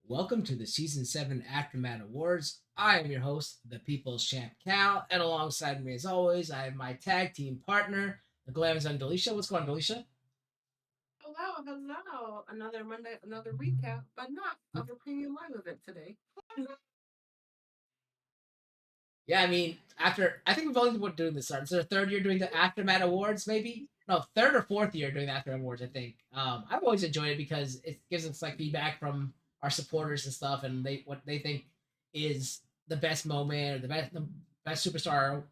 Welcome to the Season 7 AfterMat Awards. I am your host, the People's Champ Cal, and alongside me, as always, I have my tag team partner, the Glamazon Delisha. What's going on, Delisha? Hello. Another Monday, another recap, but not of a premium live event today. Yeah, I mean, I think we've only been doing this. It's our third year doing the AfterMat Awards, maybe? No, third or fourth year doing the AfterMat Awards, I think. I've always enjoyed it because it gives us like feedback from our supporters and stuff, and what they think is the best moment, or the best superstar,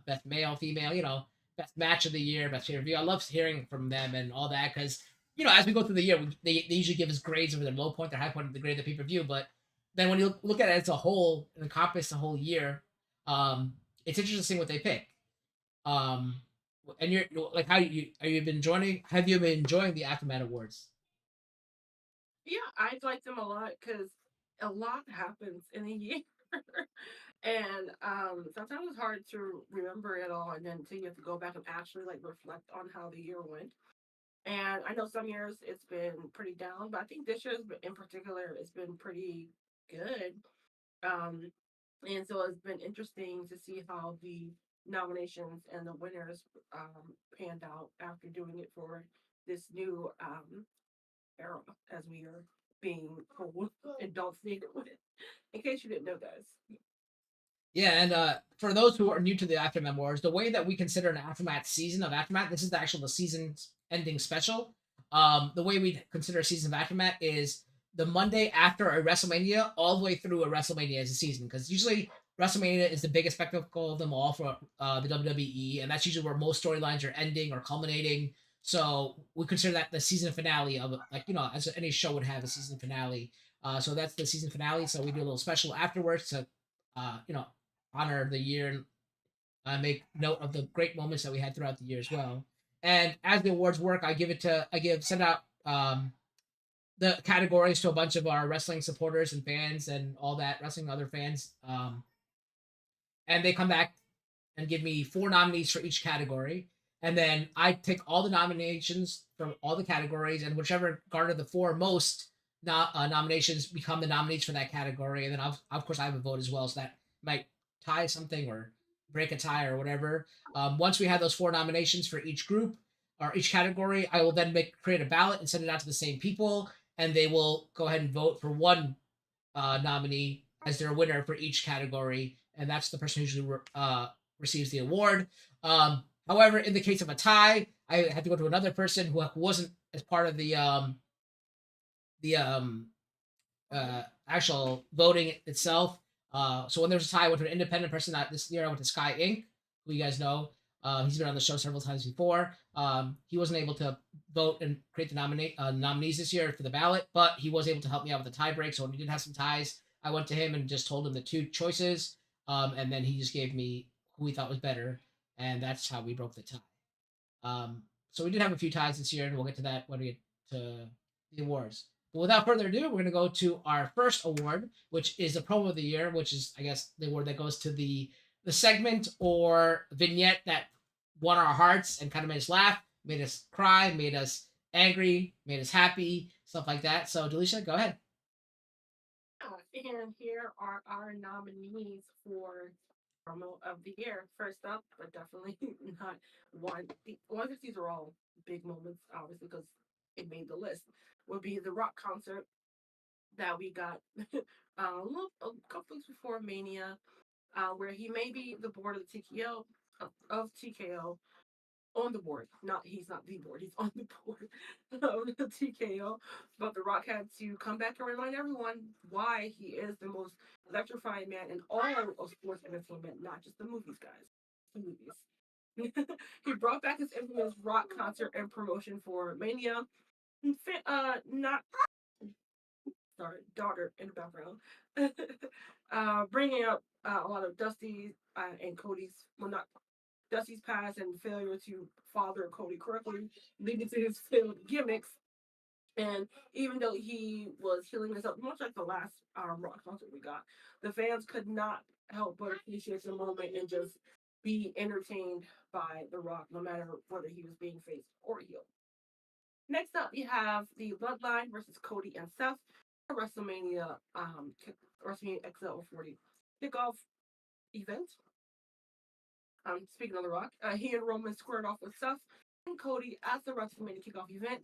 best male, female, best match of the year, best pay-per-view. I love hearing from them and all that because as we go through the year, they usually give us grades over their low point, their high point, the grade of the pay-per-view. But then when you look at it as a whole and encompass the whole year, it's interesting what they pick. Um, and you're like, how you are you been enjoying? Have you been enjoying the Aftermath Awards? Yeah, I like them a lot because a lot happens in a year. And sometimes it's hard to remember it all, and then until you have to go back and actually like reflect on how the year went. And I know some years it's been pretty down, but I think this year's in particular it's been pretty good. Um, and so it's been interesting to see how the nominations and the winners panned out after doing it for this new era, as we are being told indulged with. In case you didn't know, guys. Yeah, and for those who are new to the Aftermath Wars, the way that we consider an Aftermath season of Aftermath, this is the season ending special. The way we consider a season of Aftermath is the Monday after a WrestleMania, all the way through a WrestleMania as a season, because usually WrestleMania is the biggest spectacle of them all for the WWE, and that's usually where most storylines are ending or culminating. So we consider that the season finale of, like, as any show would have a season finale. So that's the season finale. So we do a little special afterwards to, uh, you know, honor the year and make note of the great moments that we had throughout the year as well. And as the awards work, send out the categories to a bunch of our wrestling supporters and fans and all that, wrestling other fans. And they come back and give me 4 nominees for each category. And then I take all the nominations from all the categories, and whichever garnered the 4 most nominations become the nominees for that category. And then, of course, I have a vote as well, so that might tie something or break a tie or whatever. Once we have those 4 nominations for each group or each category, I will then create a ballot and send it out to the same people, and they will go ahead and vote for one nominee as their winner for each category, and that's the person who usually receives the award. However, in the case of a tie, I had to go to another person who wasn't as part of the actual voting itself. So when there's a tie, I went to an independent person. This year, I went to Sky Inc., who you guys know. He's been on the show several times before. He wasn't able to vote and create the nominees this year for the ballot, but he was able to help me out with the tie break. So when we did have some ties, I went to him and just told him the two choices, and then he just gave me who he thought was better, and that's how we broke the tie. So we did have a few ties this year, and we'll get to that when we get to the awards. But without further ado, we're going to go to our first award, which is the promo of the year, which is, I guess, the award that goes to the segment or vignette that won our hearts and kind of made us laugh, made us cry, made us angry, made us happy, stuff like that. So, Delisha, go ahead. And here are our nominees for promo of the year. First up, but definitely not one. One of these are all big moments, obviously, because it made the list. Would be the rock concert that we got a couple weeks before Mania, where he may be the board of the TKO of TKO on the board. Not he's not the board. He's on the board of the TKO. But The Rock had to come back and remind everyone why he is the most electrifying man in all of sports entertainment, not just the movies, guys. The movies. He brought back his infamous rock concert and promotion for Mania. Not sorry, daughter in the background, bringing up a lot of Dusty and Cody's, well, not Dusty's past and failure to father Cody correctly, leading to his failed gimmicks. And even though he was healing himself, much like the last rock concert we got, the fans could not help but appreciate the moment and just be entertained by The Rock, no matter whether he was being faced or healed. Next up, we have the Bloodline versus Cody and Seth, WrestleMania WrestleMania XL40 kickoff event. Speaking of The Rock, he and Roman squared off with Seth and Cody at the WrestleMania kickoff event,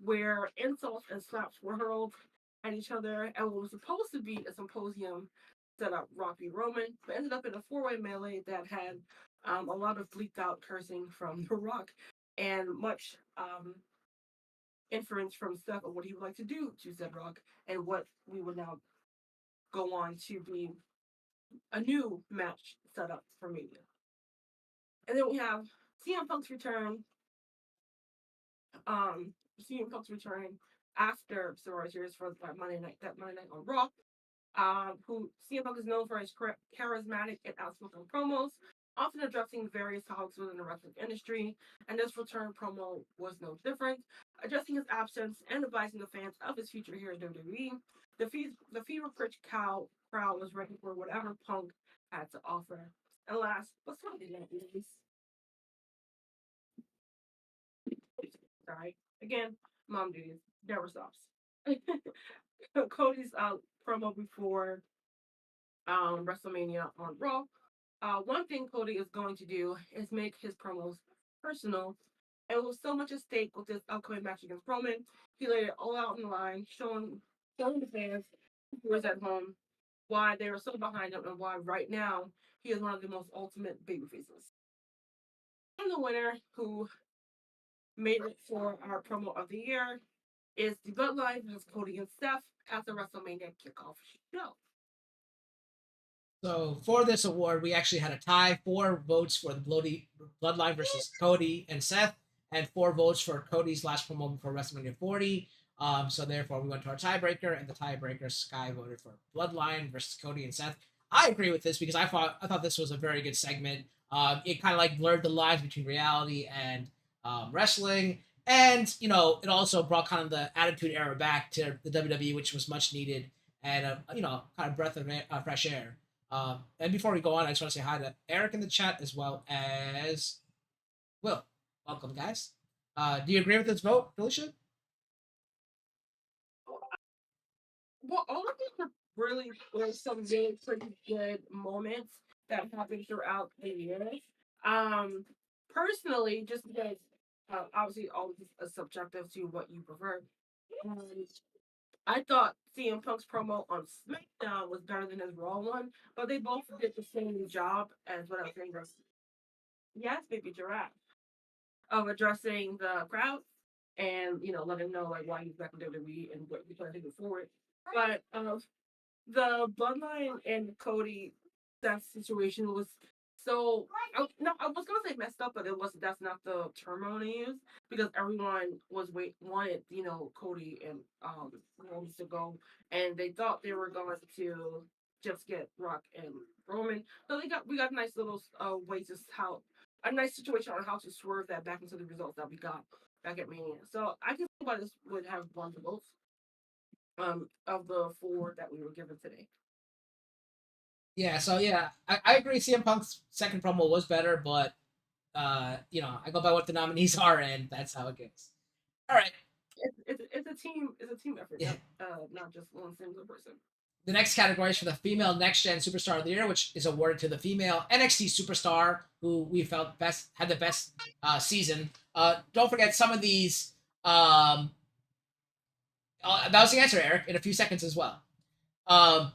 where insults and slaps were hurled at each other, and what was supposed to be a symposium set up Rock v. Roman, but ended up in a four-way melee that had a lot of bleeped out cursing from The Rock and much inference from Seth of what he would like to do to said Rock and what we would now go on to be a new match set up for Mania. And then we have CM Punk's return. CM Punk's return after Survivor Series for that Monday night on Raw. Who CM Punk is known for his charismatic and outspoken promos, often addressing various topics within the wrestling industry. And this return promo was no different, addressing his absence and advising the fans of his future here at WWE. The fever-pitch crowd was ready for whatever Punk had to offer. And last, but certainly not least, sorry. Again, mom duties never stops. Cody's promo before WrestleMania on Raw. One thing Cody is going to do is make his promos personal. And with so much at stake with this upcoming match against Roman, he laid it all out on the line, showing the fans who was at home why they were so behind him and why right now he is one of the most ultimate babyfaces. And the winner, who made it for our promo of the year, is the Bloodline versus Cody and Steph at the WrestleMania kickoff show. So for this award, we actually had a tie, 4 votes for the Bloodline versus Cody and Seth, and 4 votes for Cody's last promo before WrestleMania 40. So therefore, we went to our tiebreaker, and the tiebreaker Sky voted for Bloodline versus Cody and Seth. I agree with this because I thought this was a very good segment. It kind of like blurred the lines between reality and wrestling, and it also brought kind of the Attitude Era back to the WWE, which was much needed, and kind of breath of fresh air. And before we go on, I just want to say hi to Eric in the chat as well as Will. Welcome, guys. Do you agree with this vote, Felicia? Well, all of these were really were some really pretty good moments that happened throughout the years. Um, Personally, just because obviously all of this is subjective to what you prefer. Um, I thought CM Punk's promo on SmackDown was better than his Raw one, but they both did the same job as what I was saying. Yes, baby giraffe of addressing the crowd and letting them know like why he's back in WWE and what he's trying to do forward. But the Bloodline and Cody that situation was So no, I was gonna say messed up, but it was that's not the term I want to use because everyone was wanted Cody and Roman to go, and they thought they were going to just get Rock and Roman. So we got a nice little way to how a nice situation on how to swerve that back into the results that we got back at Mania. So I can see why this would have won the most of the four that we were given today. Yeah, so yeah, I agree. CM Punk's second promo was better, but I go by what the nominees are, and that's how it goes. All right. It's a team effort, Yeah. not just one single person. The next category is for the female next gen superstar of the year, which is awarded to the female NXT superstar who we felt best had the best season. Don't forget some of these. That was the answer, Eric. In a few seconds as well. Um,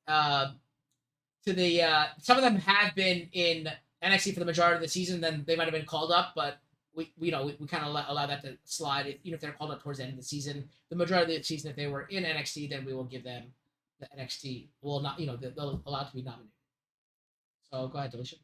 uh, to the some of them have been in NXT for the majority of the season. Then they might have been called up, but we kind of allow that to slide. Even if they're called up towards the end of the season, the majority of the season, if they were in NXT, then we will give them the NXT. Will not, they'll allow to be nominated. So go ahead, Delisha.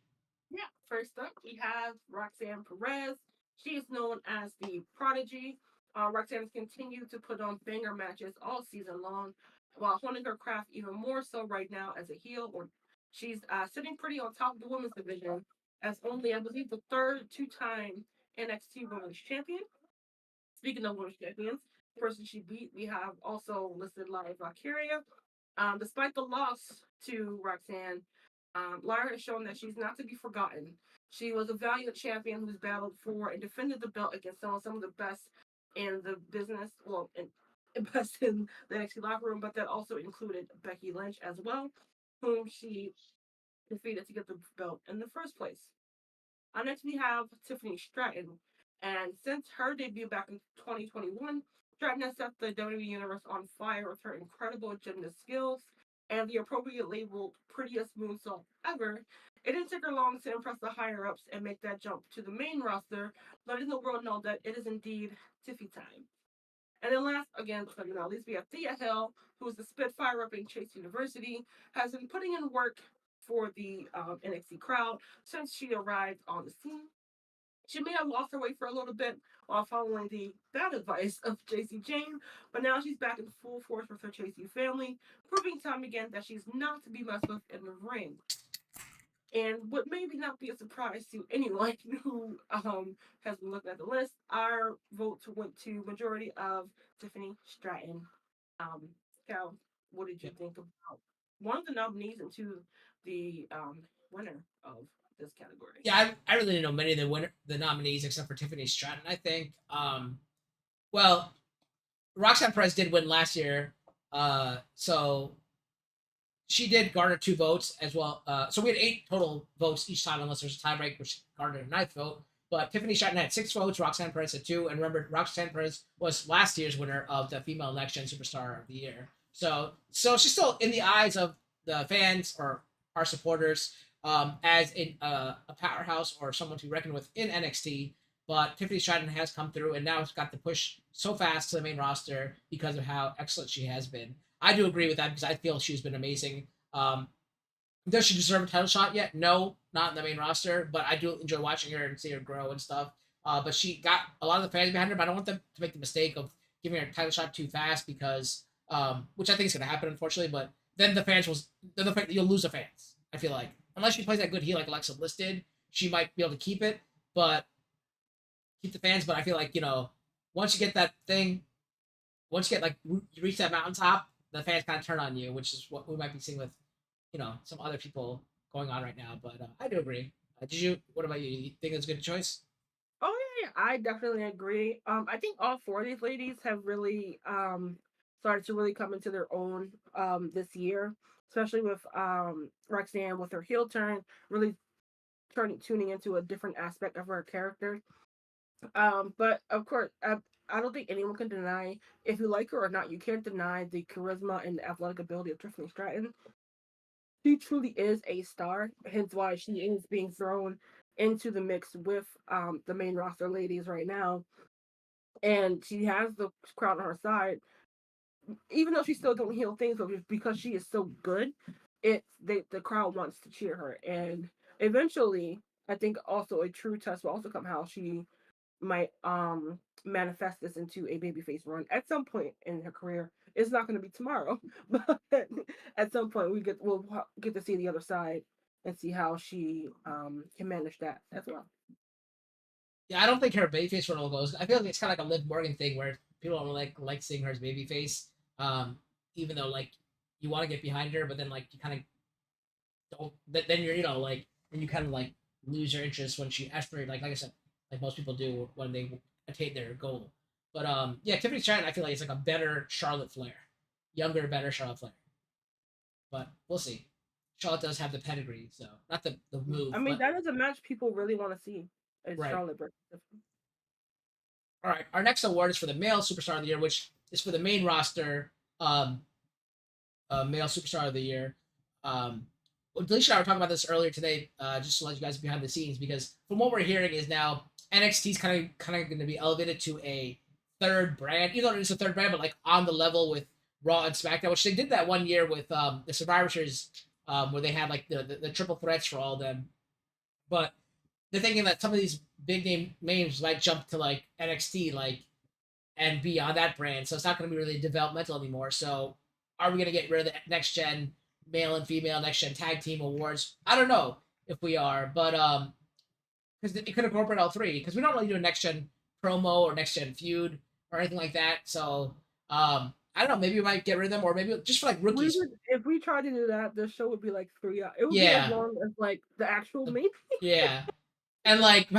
Yeah, first up, we have Roxanne Perez. She is known as the Prodigy. Roxanne has continued to put on banger matches all season long, while honing her craft even more so right now as a heel. Or she's sitting pretty on top of the women's division as only, I believe, the third two-time NXT Women's Champion. Speaking of women's champions, the person she beat, we have also listed Lyra Valkyria. Despite the loss to Roxanne, Lyra has shown that she's not to be forgotten. She was a valiant champion who's battled for and defended the belt against some of the best in the business, well, and best in the NXT locker room, but that also included Becky Lynch as well, whom she defeated to get the belt in the first place. Next, we have Tiffany Stratton. And since her debut back in 2021, Stratton has set the WWE Universe on fire with her incredible gymnast skills and the appropriately labeled prettiest moonsault ever. It didn't take her long to impress the higher ups and make that jump to the main roster, letting the world know that it is indeed Tiffy time. And then last, again, but not least, we have Thea Hill, who is the Spitfire up in Chase University, has been putting in work for the NXT crowd since she arrived on the scene. She may have lost her way for a little bit while following the bad advice of JC Jane, but now she's back in full force with her JC family, proving time again that she's not to be messed with in the ring. And what maybe not be a surprise to anyone who has been looking at the list, our vote went to majority of Tiffany Stratton. Um, Cal, what did you think about one of the nominees and two the winner of this category? Yeah, I really didn't know many of the nominees except for Tiffany Stratton. I think. Well, Roxanne Perez did win last year, so she did garner 2 votes as well. So we had 8 total votes each time, unless there's a tiebreak, which garnered a ninth vote. But Tiffany Stratton had 6 votes, Roxanne Perez had 2, and remember, Roxanne Perez was last year's winner of the Female Next Gen Superstar of the Year. So she's still in the eyes of the fans or our supporters as a powerhouse or someone to reckon with in NXT. But Tiffany Stratton has come through and now has got the push so fast to the main roster because of how excellent she has been. I do agree with that because I feel she's been amazing. Does she deserve a title shot yet? No, not in the main roster, but I do enjoy watching her and see her grow and stuff. But she got a lot of the fans behind her, but I don't want them to make the mistake of giving her a title shot too fast because, which I think is going to happen, unfortunately. But then you'll lose the fans. I feel like unless she plays that good heel like Alexa Bliss did, she might be able to keep it, but keep the fans. But I feel like once you get that thing, once you get you reach that mountaintop, the fans kind of turn on you, which is what we might be seeing with some other people going on right now. But I do agree. Did you? What about you? You think it's a good choice? Oh yeah, yeah, I definitely agree. I think all four of these ladies have really started to really come into their own this year, especially with Roxanne with her heel turn, really tuning into a different aspect of her character. But of course, I don't think anyone can deny if you like her or not. You can't deny the charisma and the athletic ability of Tiffany Stratton. She truly is a star, hence why she is being thrown into the mix with the main roster ladies right now. And she has the crowd on her side, even though she's still doing heel things, but because she is so good, the crowd wants to cheer her, and eventually, I think also a true test will also come how she might manifest this into a babyface run at some point in her career. It's not going to be tomorrow, but at some point we'll get to see the other side and see how she can manage that as well. Yeah, I don't think her babyface role goes. I feel like it's kind of like a Liv Morgan thing where people don't like seeing her as babyface. Even though like you want to get behind her, but then like you kind of don't. Then you're like then you kind of like lose your interest when she after like I said like most people do when they attain their goal. But yeah, Tiffany Stratton I feel like it's like a better Charlotte Flair, younger, better Charlotte Flair. But we'll see. Charlotte does have the pedigree, so not the I move, mean, but that is a match people really want to see. Is right. Charlotte versus All right, our next award is for the male superstar of the year, which is for the main roster um, male superstar of the year. Well, Delisha and I were talking about this earlier today, just to let you guys behind the scenes, because from what we're hearing is now NXT's kind of going to be elevated to a third brand, even though it's a third brand, but like on the level with Raw and SmackDown, which they did that one year with the Survivor Series, where they had like the triple threats for all of them. But they're thinking that some of these big name names might jump to like NXT, like and be on that brand. So it's not going to be really developmental anymore. So are we going to get rid of the next gen male and female next gen tag team awards? I don't know if we are, but because it could incorporate all three. Because we don't really do a next gen promo or next gen feud or anything like that. So I don't know. Maybe we might get rid of them, or maybe just for like we rookies. would if we tried to do that, the show would be like 3 hours. It would be as Yeah, long as like the actual main. yeah. And like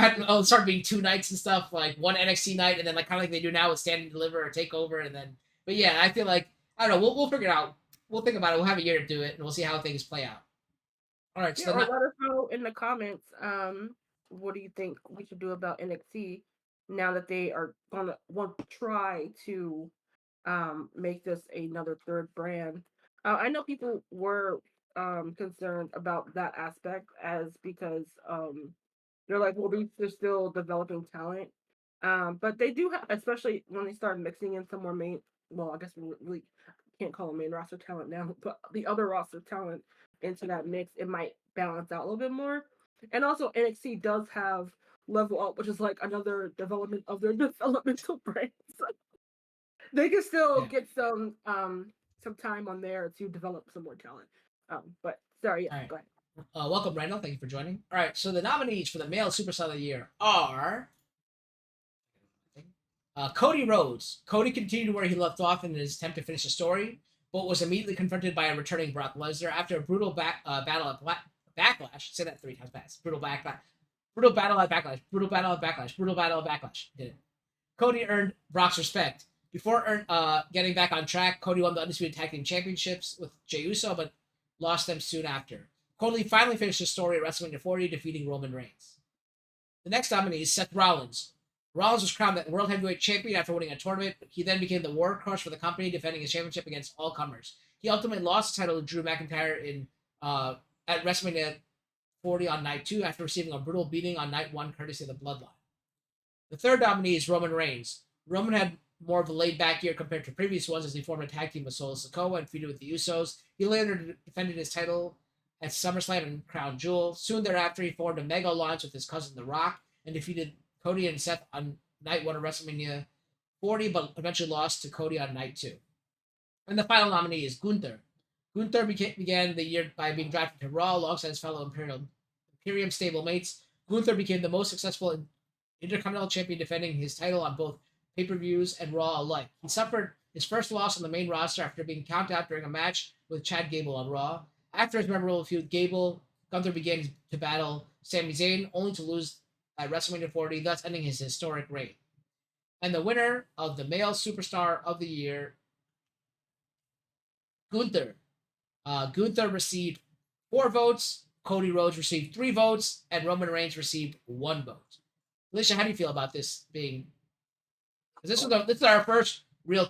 start being two nights and stuff, like one NXT night, and then like kind of like they do now with Stand and Deliver or Takeover, and then. But yeah, I feel like I don't know. We'll figure it out. We'll think about it. We'll have a year to do it, and we'll see how things play out. All right. Yeah, So or then, let us know in the comments. What do you think we should do about NXT now that they are gonna want to try to make this another third brand? I know people were concerned about that aspect as because they're like, well, they're still developing talent. But they do have, especially when they start mixing in some more main. Well, I guess we really can't call them main roster talent now, but the other roster talent into that mix, it might balance out a little bit more. And also, NXT does have Level Up, which is like another development of their developmental brand. So they can still yeah. get some time on there to develop some more talent. But sorry, yeah, All right. go ahead. Welcome, Randall. Thank you for joining. All right. So the nominees for the male superstar of the year are Cody Rhodes. Cody continued where he left off in his attempt to finish the story, but was immediately confronted by a returning Brock Lesnar after a brutal battle at Backlash. Say that 3 times fast. Brutal battle at Backlash. Brutal battle at Backlash. Brutal battle at Backlash. Did it. Cody earned Brock's respect. Before getting back on track, Cody won the Undisputed Tag Team Championships with Jey Uso, but lost them soon after. Cody finally finished his story at WrestleMania 40, defeating Roman Reigns. The next nominee is Seth Rollins. Rollins was crowned the World Heavyweight Champion after winning a tournament. He then became the workhorse for the company, defending his championship against all comers. He ultimately lost the title to Drew McIntyre in at WrestleMania 40 on night 2 after receiving a brutal beating on night 1 courtesy of the Bloodline. The third nominee is Roman Reigns. Roman had more of a laid-back year compared to previous ones as he formed a tag team with Solo Sikoa and feuded with the Usos. He later defended his title at SummerSlam and Crown Jewel. Soon thereafter, he formed a mega alliance with his cousin The Rock and defeated Cody and Seth on night 1 of WrestleMania 40, but eventually lost to Cody on night 2. And the final nominee is Gunther. Gunther began the year by being drafted to Raw alongside his fellow Imperium stablemates. Gunther became the most successful Intercontinental Champion, defending his title on both pay-per-views and Raw alike. He suffered his first loss on the main roster after being counted out during a match with Chad Gable on Raw. After his memorable feud with Gunther began to battle Sami Zayn, only to lose at WrestleMania 40, thus ending his historic reign. And the winner of the male superstar of the year, Gunther. Gunther received 4 votes, Cody Rhodes received 3 votes, and Roman Reigns received 1 vote. Alicia, how do you feel about this being? Because this is our first real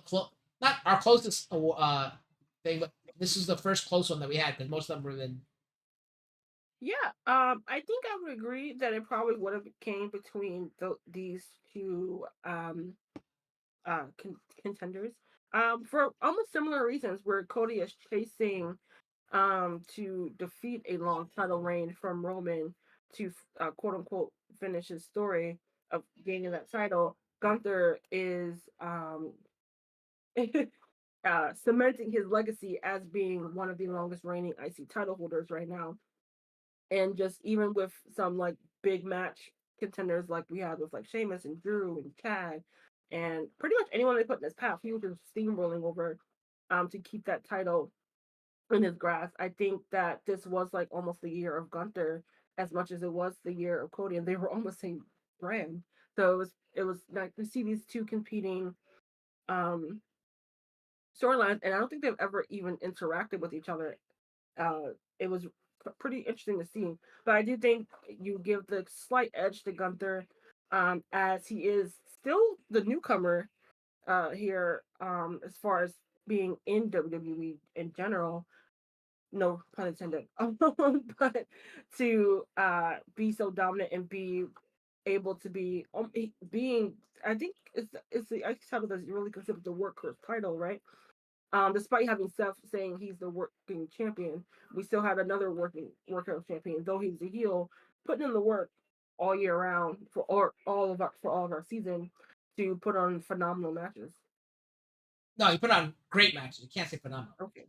not our closest thing, but this is the first close one that we had because most of them were in. Yeah, I think I would agree that it probably would have came between these two contenders for almost similar reasons where Cody is chasing to defeat a long title reign from Roman to quote unquote finish his story of gaining that title. Gunther is cementing his legacy as being one of the longest reigning IC title holders right now. And just even with some like big match contenders like we had with like Sheamus and Drew and Chad and pretty much anyone they put in his path, he was just steamrolling over to keep that title in his grasp. I think that this was like almost the year of Gunther as much as it was the year of Cody, and they were almost same brand. So it was like to see these two competing um storylines, and I don't think they've ever even interacted with each other. It was pretty interesting to see, but I do think you give the slight edge to Gunther, as he is still the newcomer here, as far as being in WWE in general. No pun intended. But to be so dominant and be able to be being, I think it's the X title that's really considered the workhorse title, right? Despite having Seth saying he's the working champion, we still had another workout champion, though he's a heel, putting in the work all year round for all of our season to put on phenomenal matches. No, you put on great matches. You can't say phenomenal. Okay,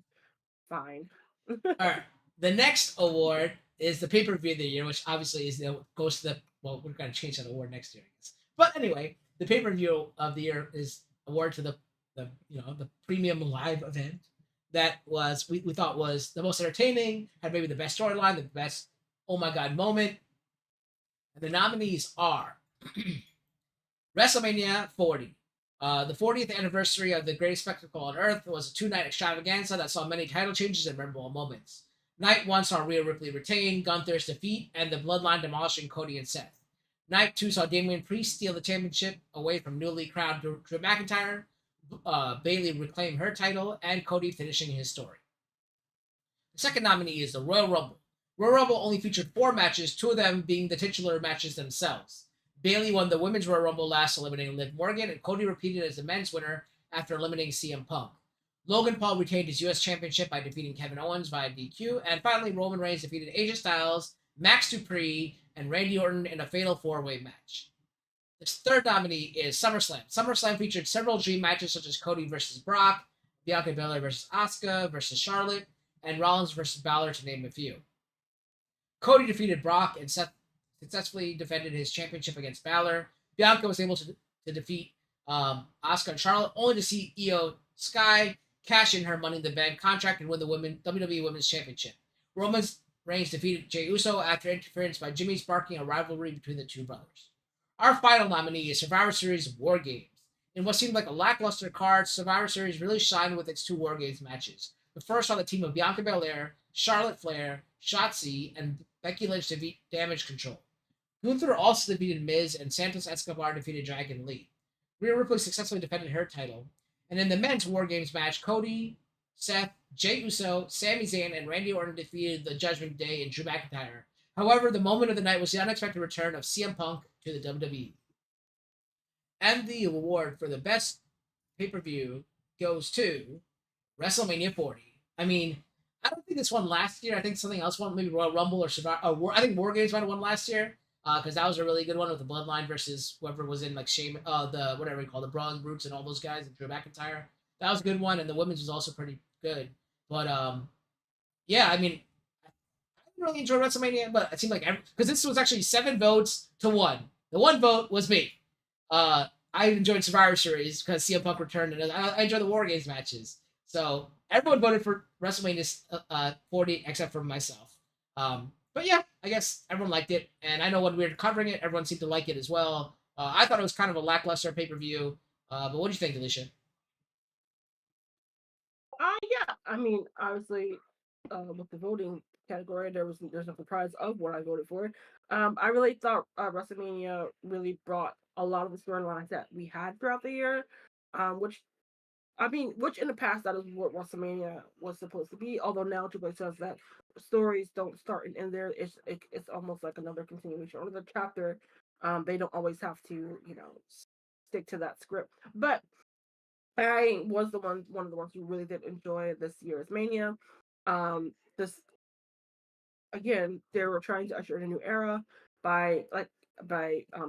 fine. All right. The next award is the pay per view of the year, which obviously is goes to the well. We're gonna change that award next year, I guess. But anyway, the pay per view of the year is award to the the premium live event that was we thought was the most entertaining, had maybe the best storyline, the best oh my god moment. And the nominees are WrestleMania 40. The 40th anniversary of the greatest spectacle on earth was a two-night extravaganza that saw many title changes and memorable moments. Night 1 saw Rhea Ripley retain, Gunther's defeat, and the Bloodline demolishing Cody and Seth. Night 2 saw Damian Priest steal the championship away from newly crowned Drew McIntyre, Bayley reclaim her title, and Cody finishing his story. The second nominee is the Royal Rumble. Royal Rumble only featured 4 matches, 2 of them being the titular matches themselves. Bayley won the Women's Royal Rumble last, eliminating Liv Morgan, and Cody repeated as the men's winner after eliminating CM Punk. Logan Paul retained his U.S. Championship by defeating Kevin Owens via DQ, and finally Roman Reigns defeated AJ Styles, Max Dupree, and Randy Orton in a fatal 4-way match. The third nominee is SummerSlam. SummerSlam featured several dream matches such as Cody versus Brock, Bianca Belair versus Asuka versus Charlotte, and Rollins versus Balor, to name a few. Cody defeated Brock, and Seth successfully defended his championship against Balor. Bianca was able to defeat Asuka and Charlotte, only to see Io Sky cash in her Money in the Bank contract and win the WWE Women's Championship. Roman Reigns defeated Jey Uso after interference by Jimmy, sparking a rivalry between the two brothers. Our final nominee is Survivor Series War Games. In what seemed like a lackluster card, Survivor Series really shined with its 2 War Games matches. The first saw the team of Bianca Belair, Charlotte Flair, Shotzi, and Becky Lynch defeat Damage Control. Gunther also defeated Miz, and Santos Escobar defeated Dragon Lee. Rhea Ripley successfully defended her title. And in the men's War Games match, Cody, Seth, Jey Uso, Sami Zayn, and Randy Orton defeated the Judgment Day and Drew McIntyre. However, the moment of the night was the unexpected return of CM Punk to the WWE. And the award for the best pay-per-view goes to WrestleMania 40. I mean, I don't think this won last year. I think something else won, maybe Royal Rumble or Survivor. I think War Games might have won last year because that was a really good one with the Bloodline versus whoever was in like Shame, the whatever you call the Brawling Brutes and all those guys and Drew McIntyre. That was a good one, and the women's was also pretty good. But yeah, I mean, I didn't really enjoy WrestleMania, but it seemed like because this was actually 7 votes to 1. The 1 vote was me. I enjoyed Survivor Series because CM Punk returned, and I enjoyed the War Games matches. So everyone voted for WrestleMania 40 except for myself. But yeah, I guess everyone liked it, and I know when we were covering it, everyone seemed to like it as well. I thought it was kind of a lackluster pay per view. But what do you think, Alicia? Yeah, I mean, obviously, with the voting category, there's no surprise of what I voted for. I really thought WrestleMania really brought a lot of the storylines that we had throughout the year, which I mean, which in the past that is what WrestleMania was supposed to be. Although now Triple H says that stories don't start and end there. It's almost like another continuation or another chapter. They don't always have to stick to that script. But I was one of the ones who really did enjoy this year's Mania. this again, they were trying to usher in a new era by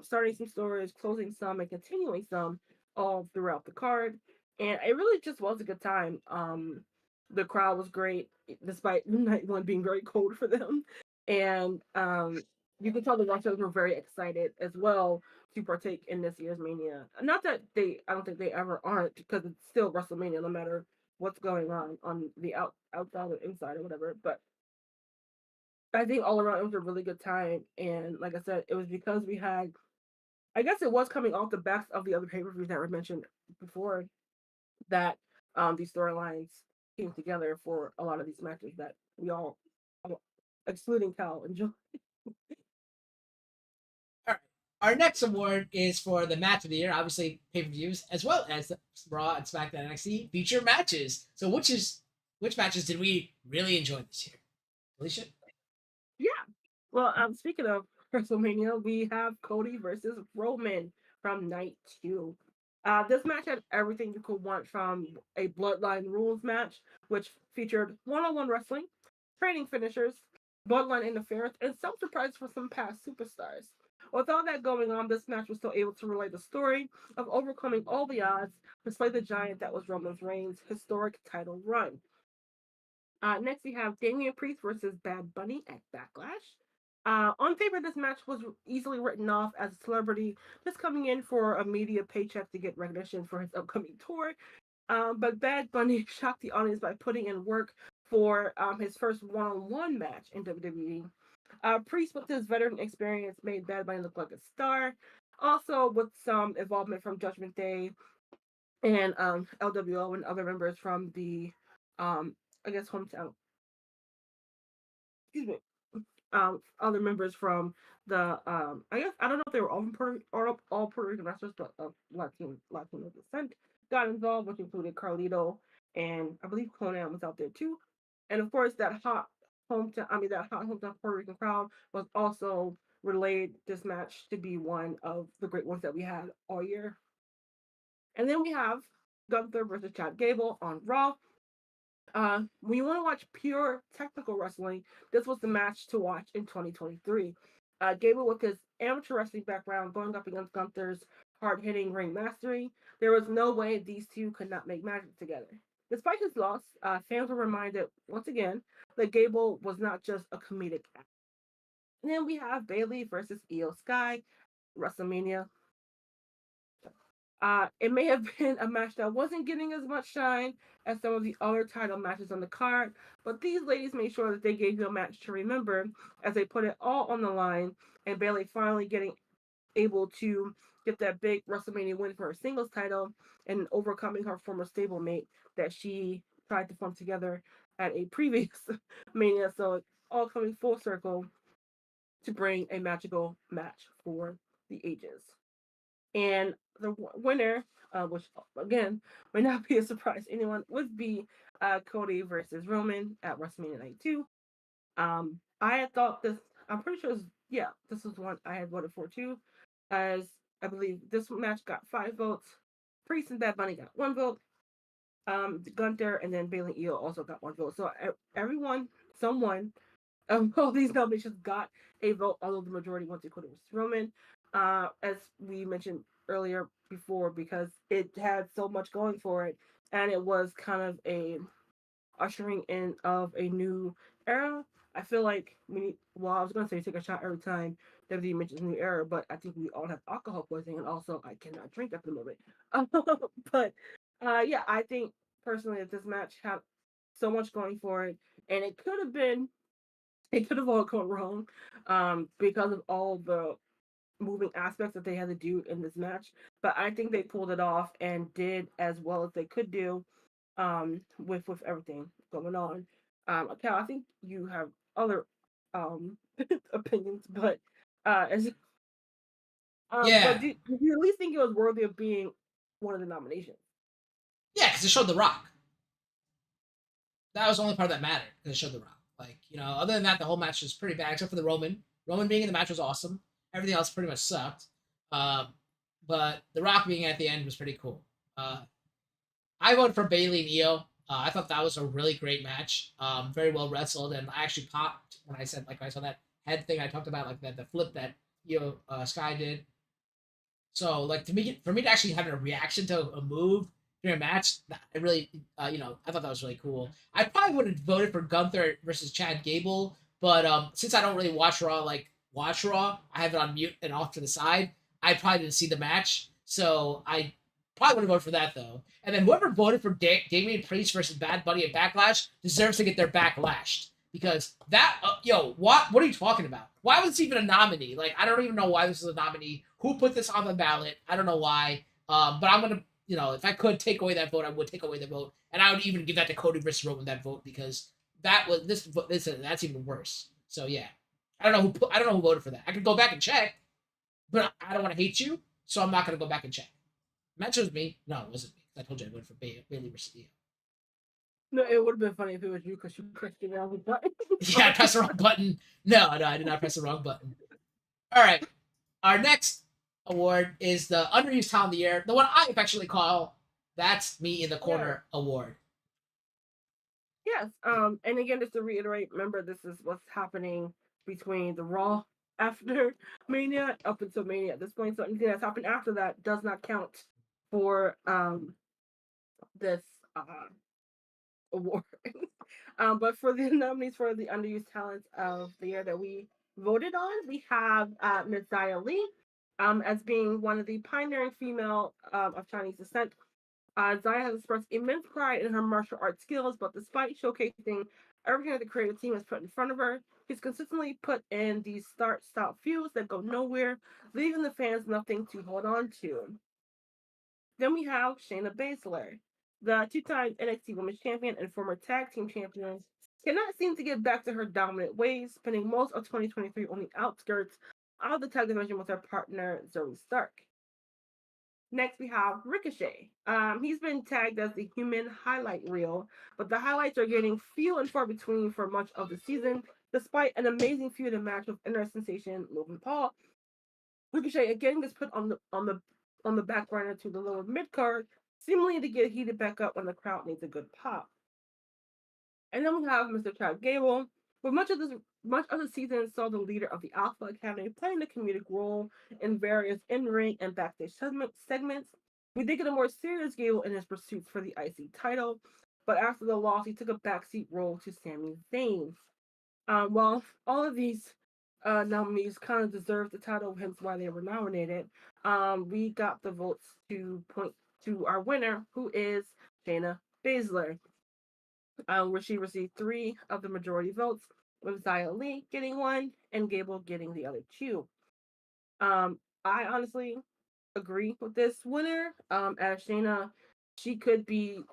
starting some stories, closing some, and continuing some all throughout the card. And it really just was a good time. The crowd was great, despite night one being very cold for them. And you could tell the wrestlers were very excited as well to partake in this year's Mania. Not that I don't think they ever aren't, because it's still WrestleMania, no matter what's going on the outside or inside or whatever. But I think all around it was a really good time. And like I said, it was because we had, I guess it was coming off the backs of the other pay per views that were mentioned before that these storylines came together for a lot of these matches that we all, excluding Cal, enjoy. All right. Our next award is for the match of the year, obviously pay per views, as well as the Raw and SmackDown NXT feature matches. So, which matches did we really enjoy this year, Alicia? Yeah. Well, speaking of WrestleMania, we have Cody versus Roman from night two. This match had everything you could want from a Bloodline rules match, which featured one-on-one wrestling, training finishers, Bloodline interference, and some surprise for some past superstars. With all that going on, this match was still able to relay the story of overcoming all the odds to slay the giant that was Roman Reigns' historic title run. Next, we have Damian Priest versus Bad Bunny at Backlash. On paper, this match was easily written off as a celebrity just coming in for a media paycheck to get recognition for his upcoming tour. But Bad Bunny shocked the audience by putting in work for his first one-on-one match in WWE. Priest, with his veteran experience, made Bad Bunny look like a star. Also, with some involvement from Judgment Day and LWO and other members from the, I guess, hometown. Excuse me. Other members from the I guess I don't know if they were all from all Puerto Rican wrestlers, but of Latino descent got involved, which included Carlito and I believe Conan was out there too. And of course that hot hometown Puerto Rican crowd was also relayed this match to be one of the great ones that we had all year. And then we have Gunther versus Chad Gable on Raw. When you want to watch pure technical wrestling, this was the match to watch in 2023. Gable, with his amateur wrestling background, going up against Gunther's hard hitting ring mastery, there was no way these two could not make magic together. Despite his loss, fans were reminded once again that Gable was not just a comedic act. And then we have Bayley versus Io Sky, WrestleMania. It may have been a match that wasn't getting as much shine as some of the other title matches on the card, but these ladies made sure that they gave you a match to remember as they put it all on the line, and Bayley finally getting able to get that big WrestleMania win for her singles title and overcoming her former stablemate that she tried to form together at a previous Mania. So it's all coming full circle to bring a magical match for the ages. And the winner, which again might not be a surprise to anyone, would be Cody versus Roman at WrestleMania Night 2. I had thought this, I'm pretty sure, this was one I had voted for too, as I believe this match got 5 votes. Priest and Bad Bunny got 1 vote. Gunther and then Bayley Eel also got 1 vote. So everyone, someone, all these nominations got a vote, although the majority went to Cody versus Roman. As we mentioned earlier before, because it had so much going for it, and it was kind of a ushering in of a new era. I feel like I was gonna say take a shot every time WWE mentions new era, but I think we all have alcohol poisoning, and also I cannot drink at the moment. But yeah, I think personally that this match had so much going for it, and it could have all gone wrong, because of all the moving aspects that they had to do in this match. But I think they pulled it off and did as well as they could do, with everything going on. Cal, I think you have other um opinions, but as but Yeah, do you at least think it was worthy of being one of the nominations? yeah, because it showed The Rock. That was the only part that mattered because it showed The Rock. Like, other than that, the whole match was pretty bad except for the Roman. Roman being in the match was awesome. Everything else pretty much sucked. Um, but The Rock being at the end was pretty cool. I voted for Bayley and Io. I thought that was a really great match. Very well wrestled, and I actually popped when I said like when I saw that head thing I talked about, like that the flip that Sky did. So like to me, for me to actually have a reaction to a move during a match, it really, I thought that was really cool. I probably would have voted for Gunther versus Chad Gable, but since I don't really watch Raw, I have it on mute and off to the side. I probably didn't see the match, so I probably would have voted for that though. And then whoever voted for Damian Priest versus Bad Bunny at Backlash deserves to get their back lashed because that, what are you talking about? Why was this even a nominee? Like, I don't even know why this is a nominee. Who put this on the ballot? I don't know why. But I'm gonna, if I could take away that vote, I would take away the vote, and I would even give that to Cody versus Roman that vote because that was that's even worse. So yeah, I don't know who voted for that. I could go back and check, but I don't want to hate you, so I'm not gonna go back and check. Match was me. No, it wasn't me. I told you I voted for Bailey versus Io. No, it would have been funny if it was you because you pressed the wrong button. Yeah, I pressed the wrong button. No, I did not press the wrong button. All right, our next award is the Underused Talent of the Year, the one I affectionately call "That's Me in the Corner" award. Yes. And again, just to reiterate, remember this is what's happening between the Raw after Mania up until Mania at this point. So anything that's happened after that does not count for this award. But for the nominees for the Underused Talent of the Year that we voted on, we have Ms. Xia Li as being one of the pioneering female of Chinese descent. Xia has expressed immense pride in her martial arts skills, but despite showcasing everything that the creative team has put in front of her, she's consistently put in these start-stop feuds that go nowhere, leaving the fans nothing to hold on to. Then we have Shayna Baszler, the two-time NXT Women's Champion and former Tag Team Champions, cannot seem to get back to her dominant ways, spending most of 2023 on the outskirts of the tag division with her partner Zoe Stark. Next, we have Ricochet. He's been tagged as the human highlight reel, but the highlights are getting few and far between for much of the season, despite an amazing feud and match with internet sensation Logan Paul. Ricochet again gets put on the back burner to the lower mid card, seemingly to get heated back up when the crowd needs a good pop. And then we have Mr. Chad Gable. For much of the season saw the leader of the Alpha Academy playing a comedic role in various in-ring and backstage segments. We did get a more serious Gable in his pursuits for the IC title, but after the loss, he took a backseat role to Sami Zayn. While all of these nominees kind of deserve the title, hence why they were nominated, we got the votes to point to our winner, who is Shayna Baszler, where she received 3 of the majority votes, with Xia Li getting 1 and Gable getting the other 2. I honestly agree with this winner. As Shayna, she should be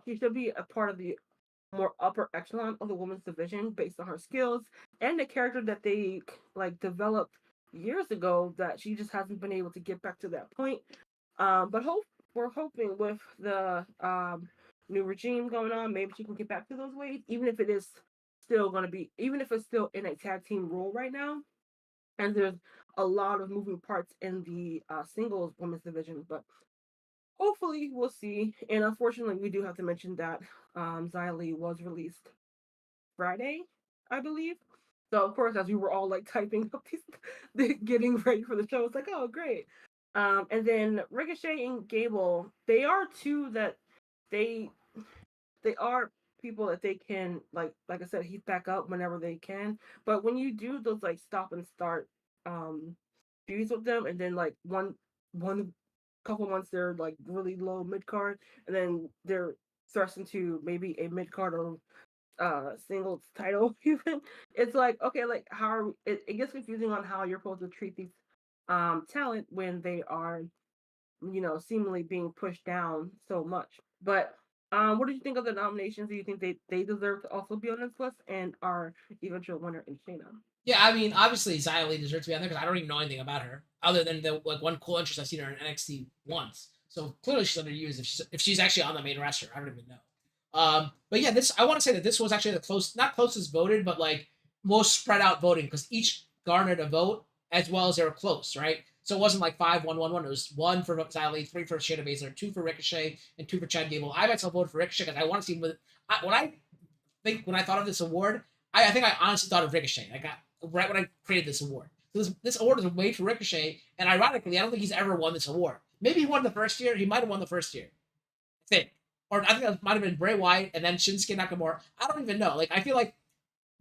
a part of the more upper echelon of the women's division based on her skills and the character that they developed years ago that she just hasn't been able to get back to that point. But we're hoping with the new regime going on, maybe she can get back to those ways, even if it's still in a tag team role right now. And there's a lot of moving parts in the singles women's division, but hopefully we'll see. And unfortunately, we do have to mention that Xia Li was released Friday, I believe. So of course, as we were all typing up these, getting ready for the show, it's like, oh great. And then Ricochet and Gable, they are two that they are people that they can like I said, heat back up whenever they can. But when you do those stop and start feuds with them, and then one couple months they're really low mid card, and then they're thrust into maybe a mid card or singles title even, it's okay, how are it gets confusing on how you're supposed to treat these talent when they are seemingly being pushed down so much. But what did you think of the nominations? Do you think they deserve to also be on this list and our eventual winner in Shayna? Yeah, I mean, obviously Xia Li deserves to be on there because I don't even know anything about her other than the one cool interest I've seen her in NXT once. So clearly she's underused if she's actually on the main roster. I don't even know. But yeah, I want to say that this was actually the not closest voted, but most spread out voting because each garnered a vote as well as they were close, right? So it wasn't 5-1-1-1. It was 1 for Xia Li, 3 for Shayna Baszler, 2 for Ricochet, and 2 for Chad Gable. I myself voted for Ricochet because I want to see when I thought of this award, I think I honestly thought of Ricochet. I got right when I created this award. So this award is made for Ricochet, and ironically, I don't think he's ever won this award. Maybe he won the first year. He might have won the first year. I think, or I think it might have been Bray Wyatt and then Shinsuke Nakamura. I don't even know. Like I feel like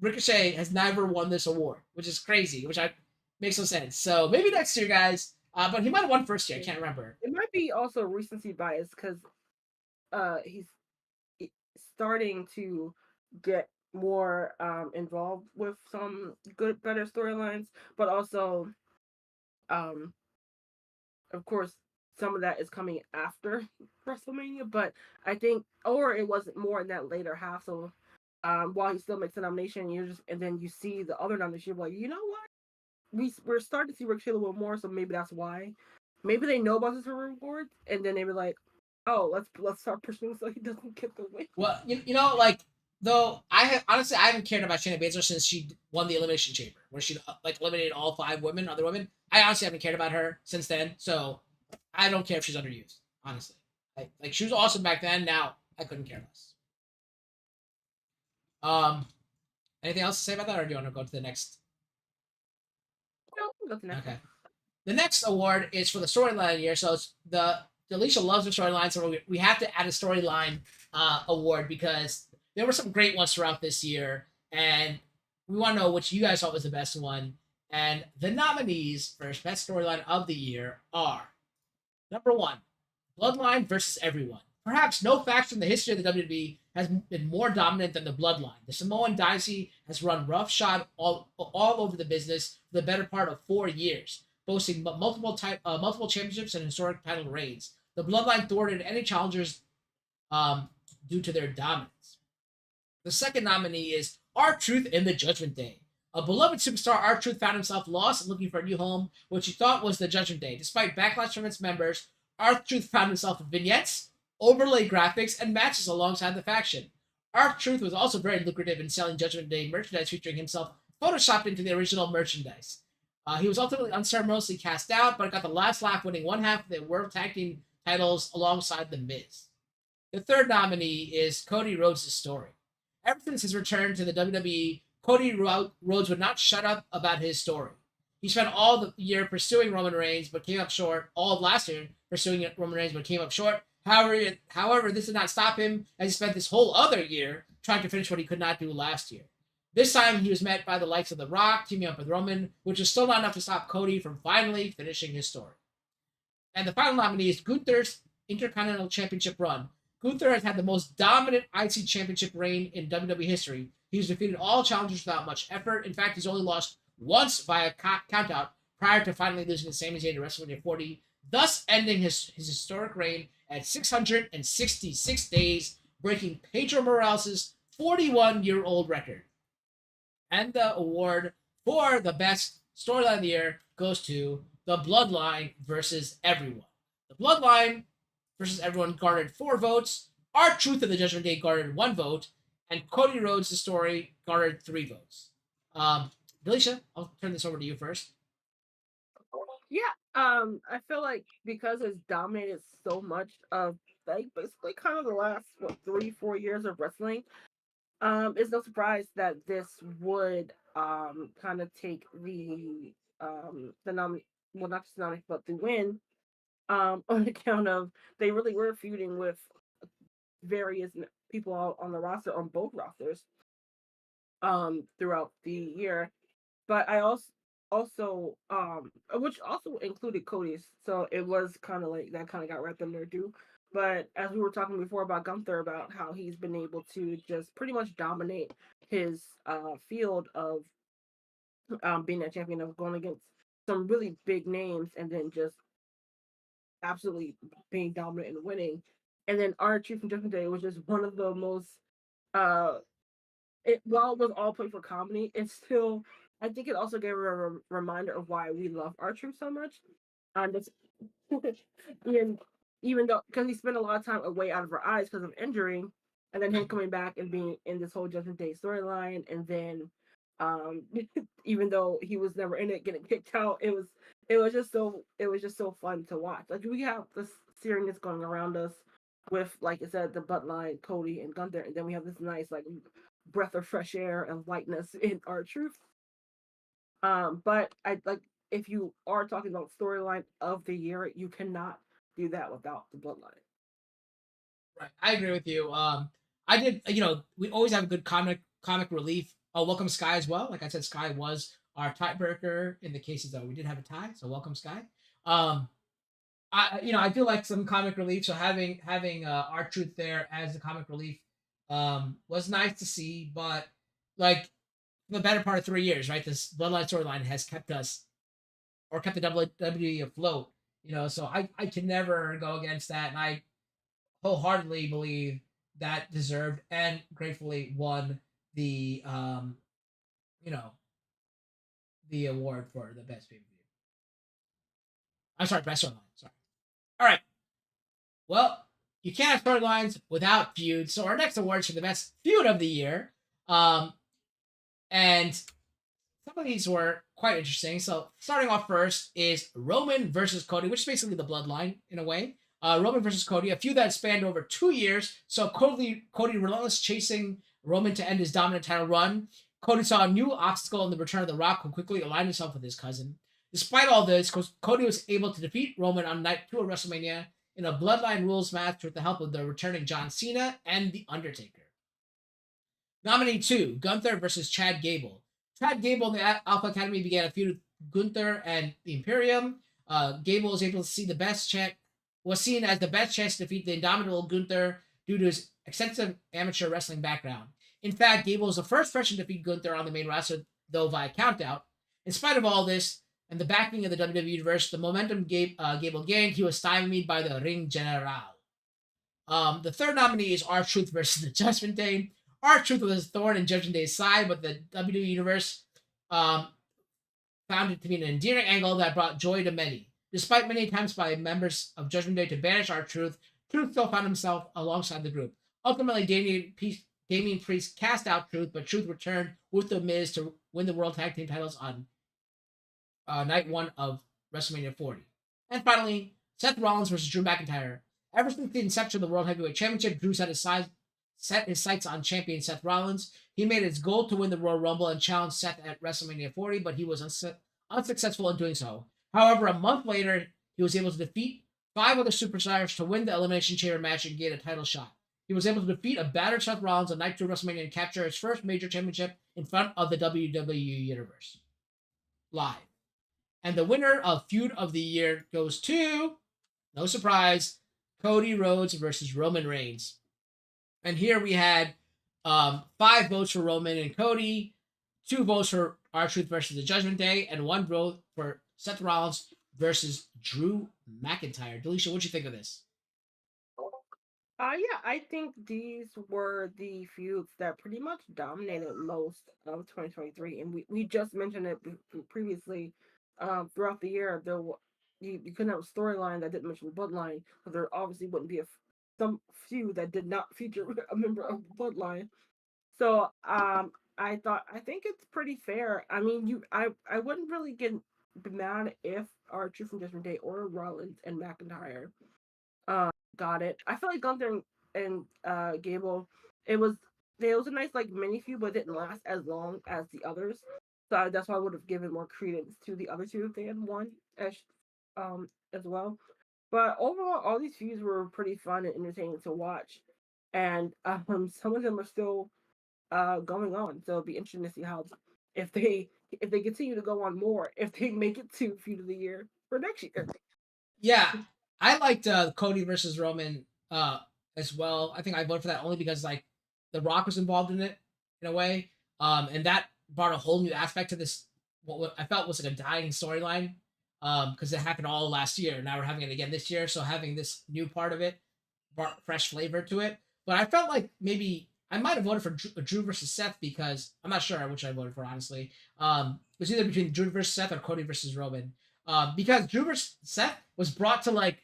Ricochet has never won this award, which is crazy, which I makes no sense. So maybe next year, guys. But he might have won first year. I can't remember. It might be also recency bias because he's starting to get more involved with some better storylines, but also, um, of course, some of that is coming after WrestleMania. But I think, or it wasn't more in that later half. So, while he still makes a nomination, and then you see the other nomination, you're like, you know what? We're starting to see Rick Taylor a little more, so maybe that's why. Maybe they know about his rewards, and then they were like, "Oh, let's start pushing so he doesn't get the win." Well, you know, like though I have honestly I haven't cared about Shayna Baszler since she won the Elimination Chamber, where she like eliminated all 5 other women. I honestly haven't cared about her since then, so I don't care if she's underused. Honestly, like she was awesome back then. Now I couldn't care less. Um, anything else to say about that, or do you want to go to the next? No, go to the next Okay. one. The next award is for the storyline year. So it's the Alicia loves the storyline, so we have to add a storyline award because there were some great ones throughout this year, and we want to know which you guys thought was the best one. And the nominees for best storyline of the year are number one, Bloodline versus Everyone. Perhaps no faction in the history of the WWE has been more dominant than the Bloodline. The Samoan dynasty has run roughshod all over the business for the better part of 4 years, boasting multiple championships and historic title reigns. The Bloodline thwarted any challengers due to their dominance. The second nominee is R-Truth in the Judgment Day. A beloved superstar, R-Truth found himself lost and looking for a new home, which he thought was the Judgment Day. Despite backlash from its members, R-Truth found himself with vignettes, overlay graphics, and matches alongside the faction. R-Truth was also very lucrative in selling Judgment Day merchandise featuring himself photoshopped into the original merchandise. He was ultimately unceremoniously cast out, but got the last laugh, winning one half of the World Tag Team titles alongside The Miz. The third nominee is Cody Rhodes' story. Ever since his return to the WWE, Cody Rhodes would not shut up about his story. He spent all the year pursuing Roman Reigns, but came up short. All of last year pursuing Roman Reigns, but came up short. However, this did not stop him, as he spent this whole other year trying to finish what he could not do last year. This time, he was met by the likes of The Rock, teaming up with Roman, which was still not enough to stop Cody from finally finishing his story. And the final nominee is Gunther's Intercontinental Championship run. Gunther has had the most dominant IC Championship reign in WWE history. He's defeated all challengers without much effort. In fact, he's only lost once via countout prior to finally losing to Sami Zayn at WrestleMania 40, thus ending his historic reign at 666 days, breaking Pedro Morales' 41-year-old record. And the award for the best storyline of the year goes to The Bloodline versus Everyone. The Bloodline versus Everyone garnered 4 votes. R-Truth of the Judgment Day garnered 1 vote, and Cody Rhodes' story garnered 3 votes. Delisha, I'll turn this over to you first. Yeah, I feel like because it's dominated so much of like basically kind of the last 3-4 years of wrestling, it's no surprise that this would kind of take the well, not just nomination but the win on account of they really were feuding with various people on the roster on both rosters throughout the year. But I also which also included Cody's, so it was kind of like that kind of got wrapped in there too. But as we were talking before about Gunther, about how he's been able to just pretty much dominate his field of being a champion, of going against some really big names and then just absolutely being dominant and winning. And then Archie from Judgment Day was just one of the most uh while it was all played for comedy, it's still, I think it also gave a reminder of why we love R-Truth so much. And it's and even though because he spent a lot of time away out of our eyes because of injury, and then him coming back and being in this whole Judgment Day storyline, and then um even though he was never in it, getting kicked out, it was just so fun to watch. Like we have this seriousness going around us, with, like I said, the Bloodline, Cody and Gunther, and then we have this nice like breath of fresh air and lightness in R-Truth. But I like, if you are talking about storyline of the year, you cannot do that without the Bloodline. Right. I agree with you. I did. We always have a good comic relief. Welcome Sky as well. Like I said, Sky was our tiebreaker in the cases though. We did have a tie, so welcome Sky. Um, I feel like some comic relief. So having our truth there as the comic relief was nice to see. But like for the better part of 3 years, right? This Bloodline storyline has kept us or kept the WWE afloat. So I can never go against that, and I wholeheartedly believe that deserved and gratefully won the you know the award for the best pay per view. I'm sorry, best storyline. Sorry. All right. Well, you can't have storylines without feuds. So our next awards for the best feud of the year, and some of these were quite interesting. So starting off first is Roman versus Cody, which is basically the bloodline in a way. Roman versus Cody, a feud that spanned over 2 years. So Cody relentless chasing Roman to end his dominant title run. Cody saw a new obstacle in the return of The Rock, who quickly aligned himself with his cousin. Despite all this, Cody was able to defeat Roman on night 2 of WrestleMania in a Bloodline Rules match with the help of the returning John Cena and The Undertaker. Nominee 2, Gunther versus Chad Gable. Chad Gable and the Alpha Academy began a feud with Gunther and the Imperium. Gable was able to see was seen as the best chance to defeat the indomitable Gunther due to his extensive amateur wrestling background. In fact, Gable was the first person to defeat Gunther on the main roster, though via countout. In spite of all this and the backing of the WWE Universe, the momentum Gable gained, he was stymied by the Ring General. The third nominee is R-Truth versus the Judgment Day. R-Truth was a thorn in Judgment Day's side, but the WWE Universe found it to be an endearing angle that brought joy to many. Despite many attempts by members of Judgment Day to banish R-Truth, Truth still found himself alongside the group. Ultimately, Damian Priest cast out Truth, but Truth returned with The Miz to win the World Tag Team titles on night 1 of WrestleMania 40. And finally, Seth Rollins versus Drew McIntyre. Ever since the inception of the World Heavyweight Championship, Drew set his sights on champion Seth Rollins. He made his goal to win the Royal Rumble and challenge Seth at WrestleMania 40, but he was unsuccessful in doing so. However, a month later, he was able to defeat 5 other superstars to win the Elimination Chamber match and gain a title shot. He was able to defeat a battered Seth Rollins on night 2 of WrestleMania and capture his first major championship in front of the WWE Universe. Live. And the winner of Feud of the Year goes to, no surprise, Cody Rhodes versus Roman Reigns. And here we had 5 votes for Roman and Cody, 2 votes for R-Truth versus the Judgment Day, and 1 vote for Seth Rollins versus Drew McIntyre. Delisha, what'd you think of this? Yeah, I think these were the feuds that pretty much dominated most of 2023, and we just mentioned it previously. Throughout the year, you couldn't have a storyline that didn't mention Bloodline, because there obviously wouldn't be some feud that did not feature a member of the Bloodline. So I think it's pretty fair. I mean, I wouldn't really get mad if Archer from Judgment Day or Rollins and McIntyre got it. I feel like Gunther and Gable, it was a nice like mini feud, but it didn't last as long as the others. So that's why I would have given more credence to the other two if they had won as well. But overall, all these feuds were pretty fun and entertaining to watch, and some of them are still going on. So it'll be interesting to see how if they continue to go on more, if they make it to feud of the year for next year. Yeah, I liked Cody versus Roman as well. I think I voted for that only because like The Rock was involved in it in a way, and that brought a whole new aspect to this. What I felt was like a dying storyline, because it happened all last year. Now we're having it again this year, so having this new part of it brought fresh flavor to it. But I felt like maybe I might have voted for Drew versus Seth because I'm not sure which I voted for honestly. It was either between Drew versus Seth or Cody versus Roman. Because Drew versus Seth was brought to like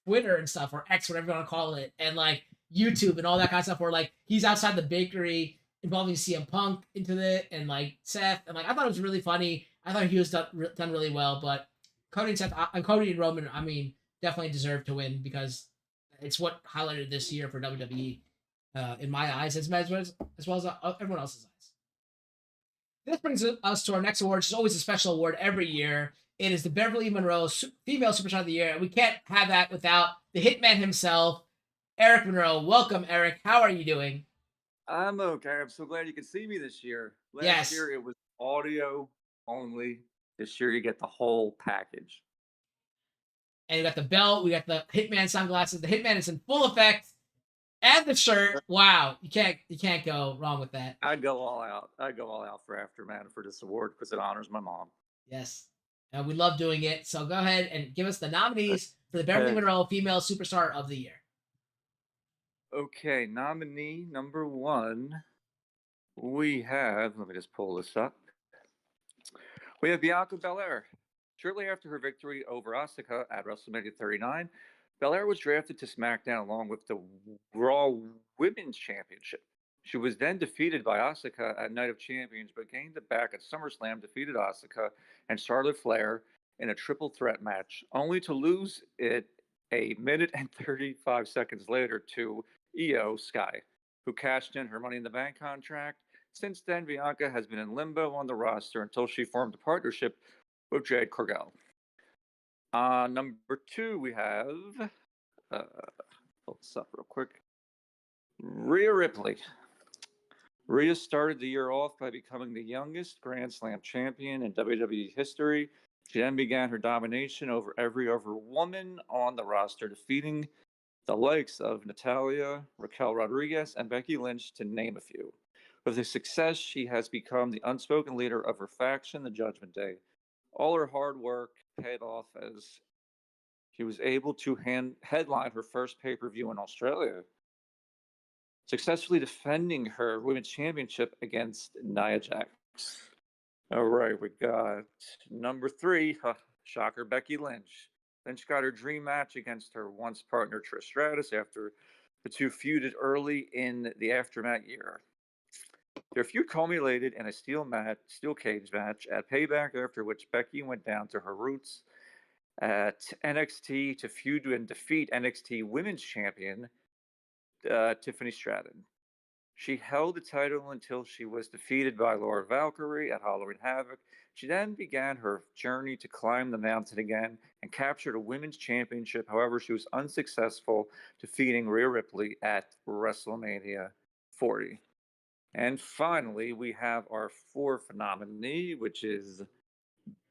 Twitter and stuff, or X, whatever you want to call it, and like YouTube and all that kind of stuff, where like he's outside the bakery involving CM Punk into it, and like Seth, and like I thought it was really funny. I thought he was done really well, but Cody and Roman, I mean, definitely deserve to win because It's what highlighted this year for WWE, in my eyes, as well as everyone else's eyes. This brings us to our next award, which is always a special award every year. It is the Beverly Monroe Female Superstar of the Year. We can't have that without the Hitman himself, Eric Monroe. Welcome, Eric. How are you doing? I'm okay. I'm so glad you can see me this year. Last Yes. year it was audio only. This year you get the whole package. And we got the belt. We got the Hitman sunglasses. The Hitman is in full effect, and the shirt. Wow, you can't go wrong with that. I go all out. I go all out for AfterMat for this award because it honors my mom. Yes, and we love doing it. So go ahead and give us the nominees for the Beverly Okay. Monroe Female Superstar of the Year. Okay, nominee number one. We have, let me just pull this up. We have Bianca Belair. Shortly after her victory over Asuka at WrestleMania 39, Belair was drafted to SmackDown along with the Raw Women's Championship. She was then defeated by Asuka at Night of Champions, but gained it back at SummerSlam, defeated Asuka and Charlotte Flair in a triple threat match, only to lose it a minute and 35 seconds later to Io Sky, who cashed in her Money in the Bank contract. Since then, Bianca has been in limbo on the roster until she formed a partnership with Jade Cargill. Number two, we have, pull this up real quick, Rhea Ripley. Rhea started the year off by becoming the youngest Grand Slam champion in WWE history. She then began her domination over every other woman on the roster, defeating the likes of Natalia, Raquel Rodriguez, and Becky Lynch, to name a few. With her success, she has become the unspoken leader of her faction, the Judgment Day. All her hard work paid off as she was able to headline her first pay-per-view in Australia, successfully defending her women's championship against Nia Jax. All right, we got number three, shocker, Becky Lynch. Lynch got her dream match against her once partner Trish Stratus after the two feuded early in the AfterMat year. Their feud culminated in a steel cage match at Payback, after which Becky went down to her roots at NXT to feud and defeat NXT Women's Champion Tiffany Stratton. She held the title until she was defeated by Laura Valkyrie at Halloween Havoc. She then began her journey to climb the mountain again and captured a women's championship. However, she was unsuccessful, defeating Rhea Ripley at WrestleMania 40. And finally, we have our fourth nominee, which is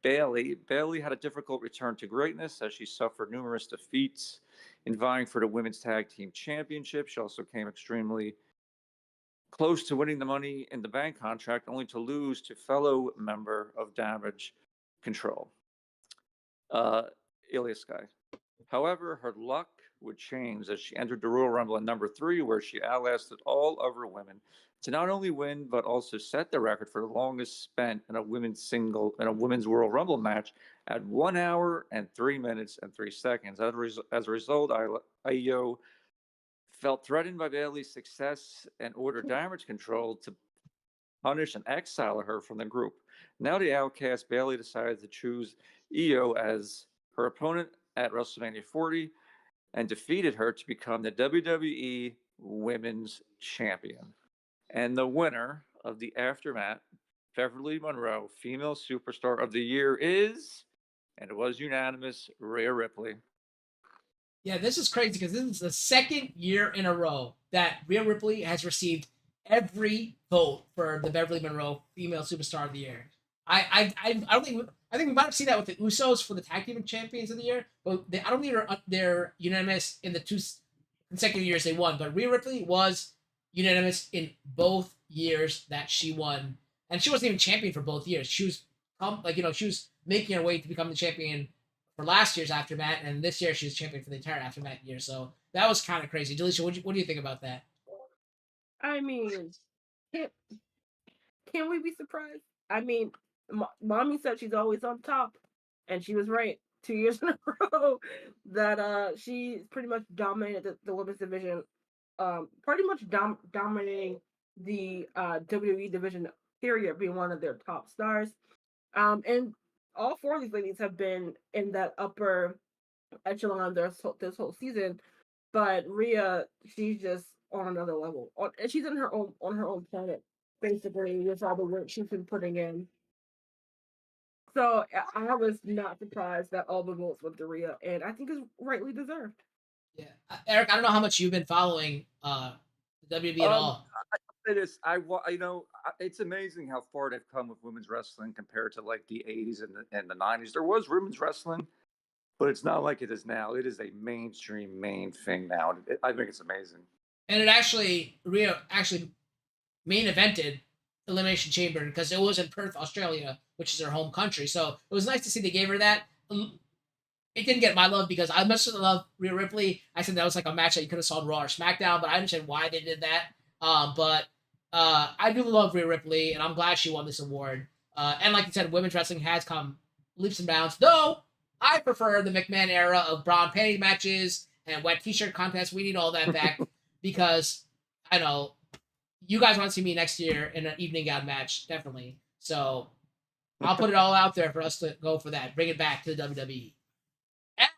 Bayley. Bayley had a difficult return to greatness as she suffered numerous defeats in vying for the Women's Tag Team Championship. She also came extremely close to winning the Money in the Bank contract, only to lose to fellow member of Damage Control, Ilya Sky. However, her luck would change as she entered the Royal Rumble at number 3, where she outlasted all other women to not only win but also set the record for the longest spent in a women's Royal Rumble match at 1 hour and 3 minutes and 3 seconds. As a result, Io felt threatened by Bayley's success and ordered Damage Control to punish and exile her from the group. Now the outcast, Bayley decided to choose Io as her opponent at WrestleMania 40 and defeated her to become the WWE Women's Champion. And the winner of the AfterMat Beverly Monroe Female Superstar of the Year is, and it was unanimous, Rhea Ripley. Yeah, this is crazy because this is the second year in a row that Rhea Ripley has received every vote for the Beverly Monroe Female Superstar of the Year. I don't think we might have seen that with the Usos for the Tag Team Champions of the Year, but I don't think they're unanimous in the two consecutive years they won. But Rhea Ripley was unanimous in both years that she won, and she wasn't even champion for both years. She was she was making her way to become the champion for last year's AfterMat, and this year she was champion for the entire AfterMat year. So that was kind of crazy. Delisha, what do you think about that? I mean, can, can we be surprised? I mean, mommy said she's always on top, and she was right 2 years in a row that she pretty much dominated the women's division, pretty much dominating the WWE division, period, being one of their top stars. And all four of these ladies have been in that upper echelon this whole season. But Rhea, she's just on another level. And she's in her own on her own planet, basically, with all the work she's been putting in. So I was not surprised that all the votes went to Rhea, and I think it's rightly deserved. Yeah, Eric, I don't know how much you've been following the WWE at all. It is. It's amazing how far they've come with women's wrestling compared to like the 80s and the 90s. There was women's wrestling, but it's not like it is now. It is a mainstream main thing now. I think it's amazing. And Rhea actually main evented Elimination Chamber because it was in Perth, Australia, which is her home country. So it was nice to see they gave her that. It didn't get my love because I much love Rhea Ripley. I said that was like a match that you could have saw on Raw or SmackDown, but I understand why they did that. But I do love Rhea Ripley, and I'm glad she won this award. And like you said, women's wrestling has come leaps and bounds. Though I prefer the McMahon era of bra and panty matches and wet T-shirt contests. We need all that back because I know you guys want to see me next year in an evening gown match, definitely. So I'll put it all out there for us to go for that. Bring it back to the WWE. And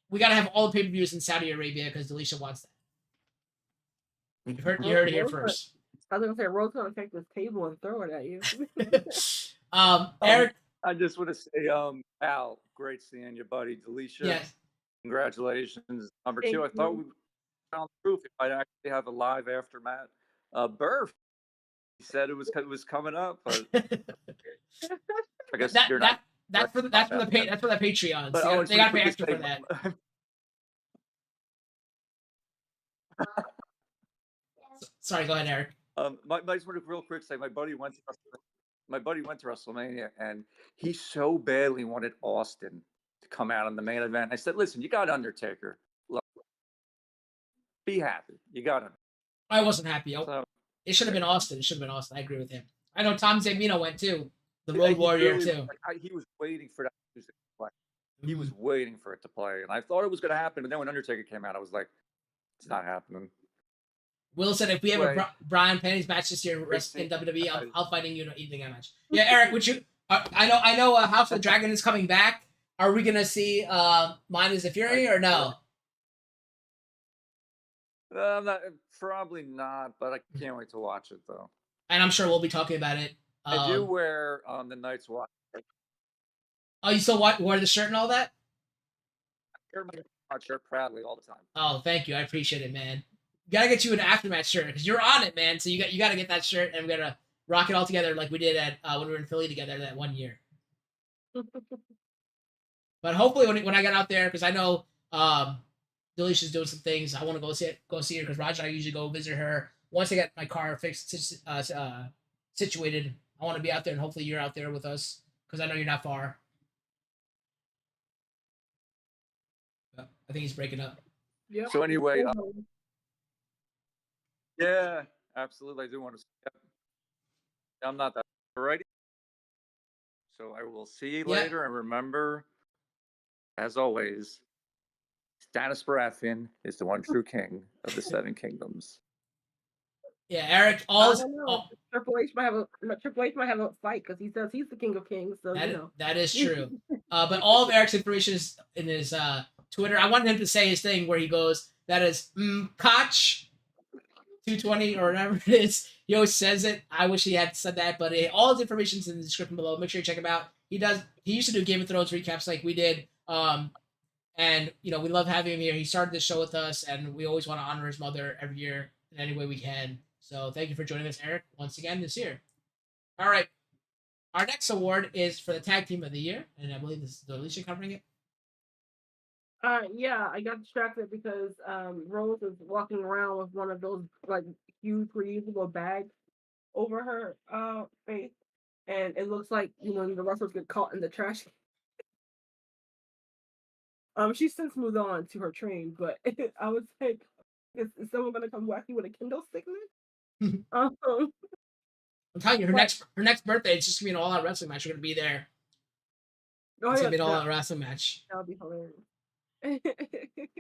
we got to have all the pay-per-views in Saudi Arabia because Delisha wants that. You heard it here first. I was going to say, Rose going to take this table and throw it at you. Eric. I just want to say, Al, great seeing you, buddy. Delisha, yes. Congratulations. Number 2, I thought we found proof it might actually have a live AfterMat. Burf. He said it was coming up, but I guess you're not. That's for the Patreon. So they got to pay extra for that. Sorry, go ahead, Eric. I just want to real quick say my buddy went to WrestleMania and he so badly wanted Austin to come out in the main event. I said, "Listen, you got Undertaker. Look, be happy. You got him." I wasn't happy. It should have been Austin. I agree with him. I know Tom Zamino went too. The Road Warrior too. He was waiting for that music to play. He was waiting for it to play, and I thought it was going to happen. And then when Undertaker came out, I was like, "It's not happening." Will said, "If we have a Brian Penny's match this year in WWE, I'll fight in you in an evening match." Yeah, Eric, would you? I know. House of the Dragon is coming back. Are we gonna see Mine is the Fury or no? Probably not, but I can't wait to watch it though. And I'm sure we'll be talking about it. I do wear the Night's Watch. Oh, you still wore the shirt and all that? I wear my shirt proudly all the time. Oh, thank you. I appreciate it, man. Gotta get you an AfterMat shirt because you're on it, man. So you got to get that shirt, and we gotta rock it all together like we did at when we were in Philly together that one year. But hopefully, when I get out there, because I know Delisha's doing some things, I want to go see her because Roger and I usually go visit her once I get my car fixed, situated. I want to be out there, and hopefully you're out there with us because I know you're not far. I think he's breaking up. Yeah. So anyway. Yeah, absolutely. I do want to see that. I'm not that already. So I will see you later. And remember, as always, Stannis Baratheon is the one true king of the 7 kingdoms. Yeah, Eric. Triple H might have a fight because he says he's the king of kings. So that is true. But all of Eric's information is in his Twitter. I wanted him to say his thing where he goes, "That is Koch 220 or whatever it is." He always says it. I wish he had said that, but all his information is in the description below. Make sure you check him out. He used to do Game of Thrones recaps like we did. And we love having him here. He started this show with us, and we always want to honor his mother every year in any way we can. So thank you for joining us, Eric, once again this year. All right. Our next award is for the Tag Team of the Year, and I believe this is Alicia covering it. Yeah, I got distracted because Rose is walking around with one of those like huge reusable bags over her face, and it looks like the wrestlers get caught in the trash. She's since moved on to her train, but I was like, is someone gonna come wacky with a Kindle stick in I'm telling you, her next birthday, it's just gonna be an all-out wrestling match. We're gonna be there. It's gonna be an all-out wrestling match. That would be hilarious.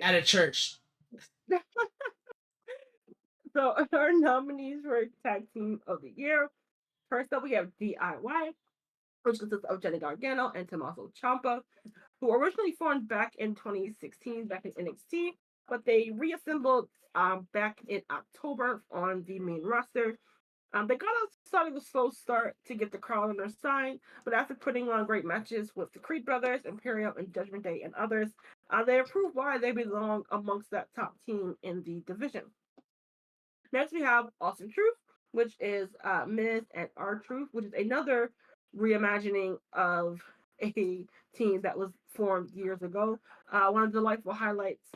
At a church. So our nominees for Tag Team of the Year. First up, we have DIY, which consists of Johnny Gargano and Tommaso Ciampa, who originally formed back in 2016, back in NXT. but they reassembled back in October on the main roster. They got us started a slow start to get the crowd on their side, but after putting on great matches with the Creed brothers, Imperial, and Judgment Day, and others, they proved why they belong amongst that top team in the division. Next, we have Austin Truth, which is Miz and R-Truth, which is another reimagining of a team that was formed years ago. One of the delightful highlights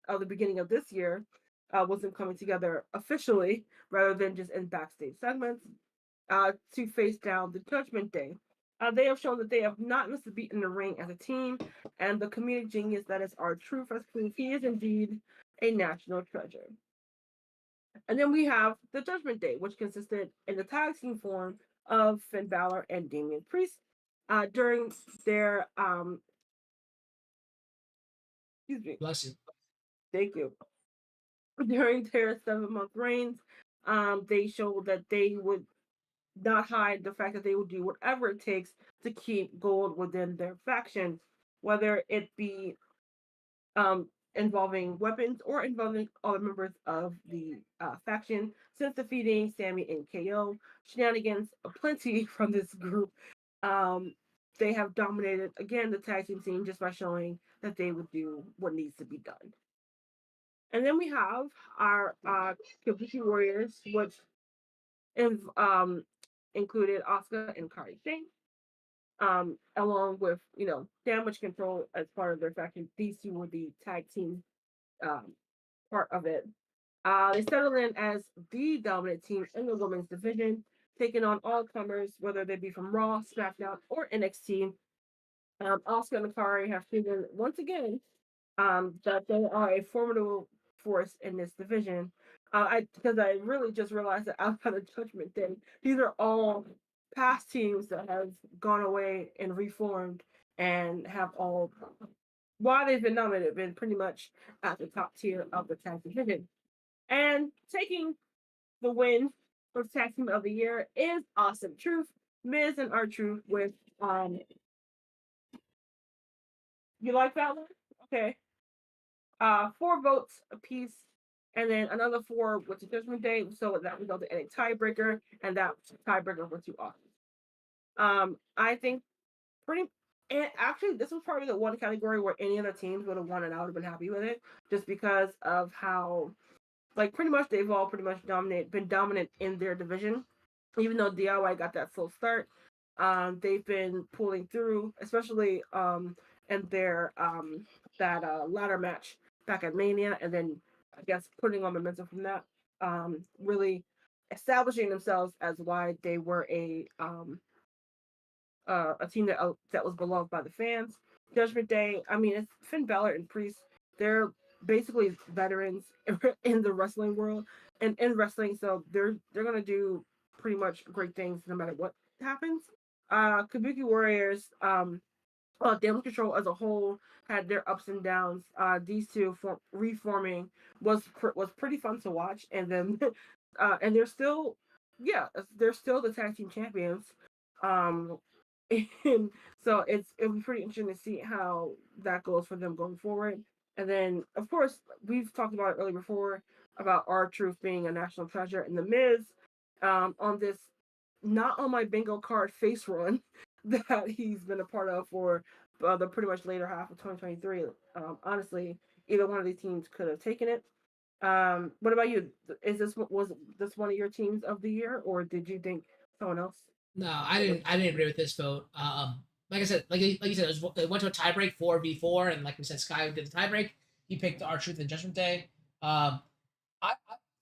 of the beginning of this year was them coming together officially rather than just in backstage segments to face down the Judgment Day. They have shown that they have not missed a beat in the ring as a team, and the comedic genius that is R-Truth has proved he is indeed a national treasure. And then we have the Judgment Day, which consisted in the tag team form of Finn Balor and Damian Priest. During their excuse me, Bless you. thank you. During their 7-month reigns, they showed that they would not hide the fact that they would do whatever it takes to keep gold within their faction, whether it be involving weapons or involving other members of the faction. Since defeating Sammy and KO, shenanigans aplenty from this group. Um, they have dominated again the tag team scene just by showing that they would do what needs to be done. And then we have our Kabuki Warriors, which um, included Asuka and Kari Singh, along with Damage Control as part of their faction. These two were the tag team um, part of it. They settled in as the dominant team in the women's division, taking on all comers, whether they be from Raw, SmackDown, or NXT. Asuka and Akari have proven once again that they are a formidable force in this division. Because I really just realized that outside of Judgment Day, these are all past teams that have gone away and reformed and have all, while they've been nominated, been pretty much at the top tier of the tag division. And taking the win for tag team of the year is Awesome Truth, Miz and R-Truth with you like that one? Okay. 4 votes apiece, and then another 4 with the Judgment Day, so that resulted in a tiebreaker, and that tiebreaker went to Austin. I think pretty. And actually, this was probably the one category where any other teams would have won, and I would have been happy with it, just because of how, like, pretty much they've all pretty much been dominant in their division. Even though DIY got that slow start, they've been pulling through, especially in their that ladder match back at Mania, and then I guess putting on momentum from that, really establishing themselves as why they were a team that was beloved by the fans. Judgment Day, I mean, it's Finn Balor and Priest. They're basically veterans in the wrestling world and in wrestling, so they're gonna do pretty much great things no matter what happens. Kabuki Warriors, Damage Control as a whole had their ups and downs. These two reforming was pretty fun to watch, and then and they're still the tag team champions. And so it'll be pretty interesting to see how that goes for them going forward. And then of course we've talked about it earlier before about R-Truth being a national treasure, and the Miz on this not on my bingo card face run that he's been a part of for the pretty much later half of 2023. Honestly, either one of these teams could have taken it. What about you? Was this one of your teams of the year, or did you think someone else? No, I didn't agree with this vote. Like I said, like you said, it went to a tiebreak 4v4, and like we said, Sky did the tiebreak. He picked R-Truth and Judgment Day. I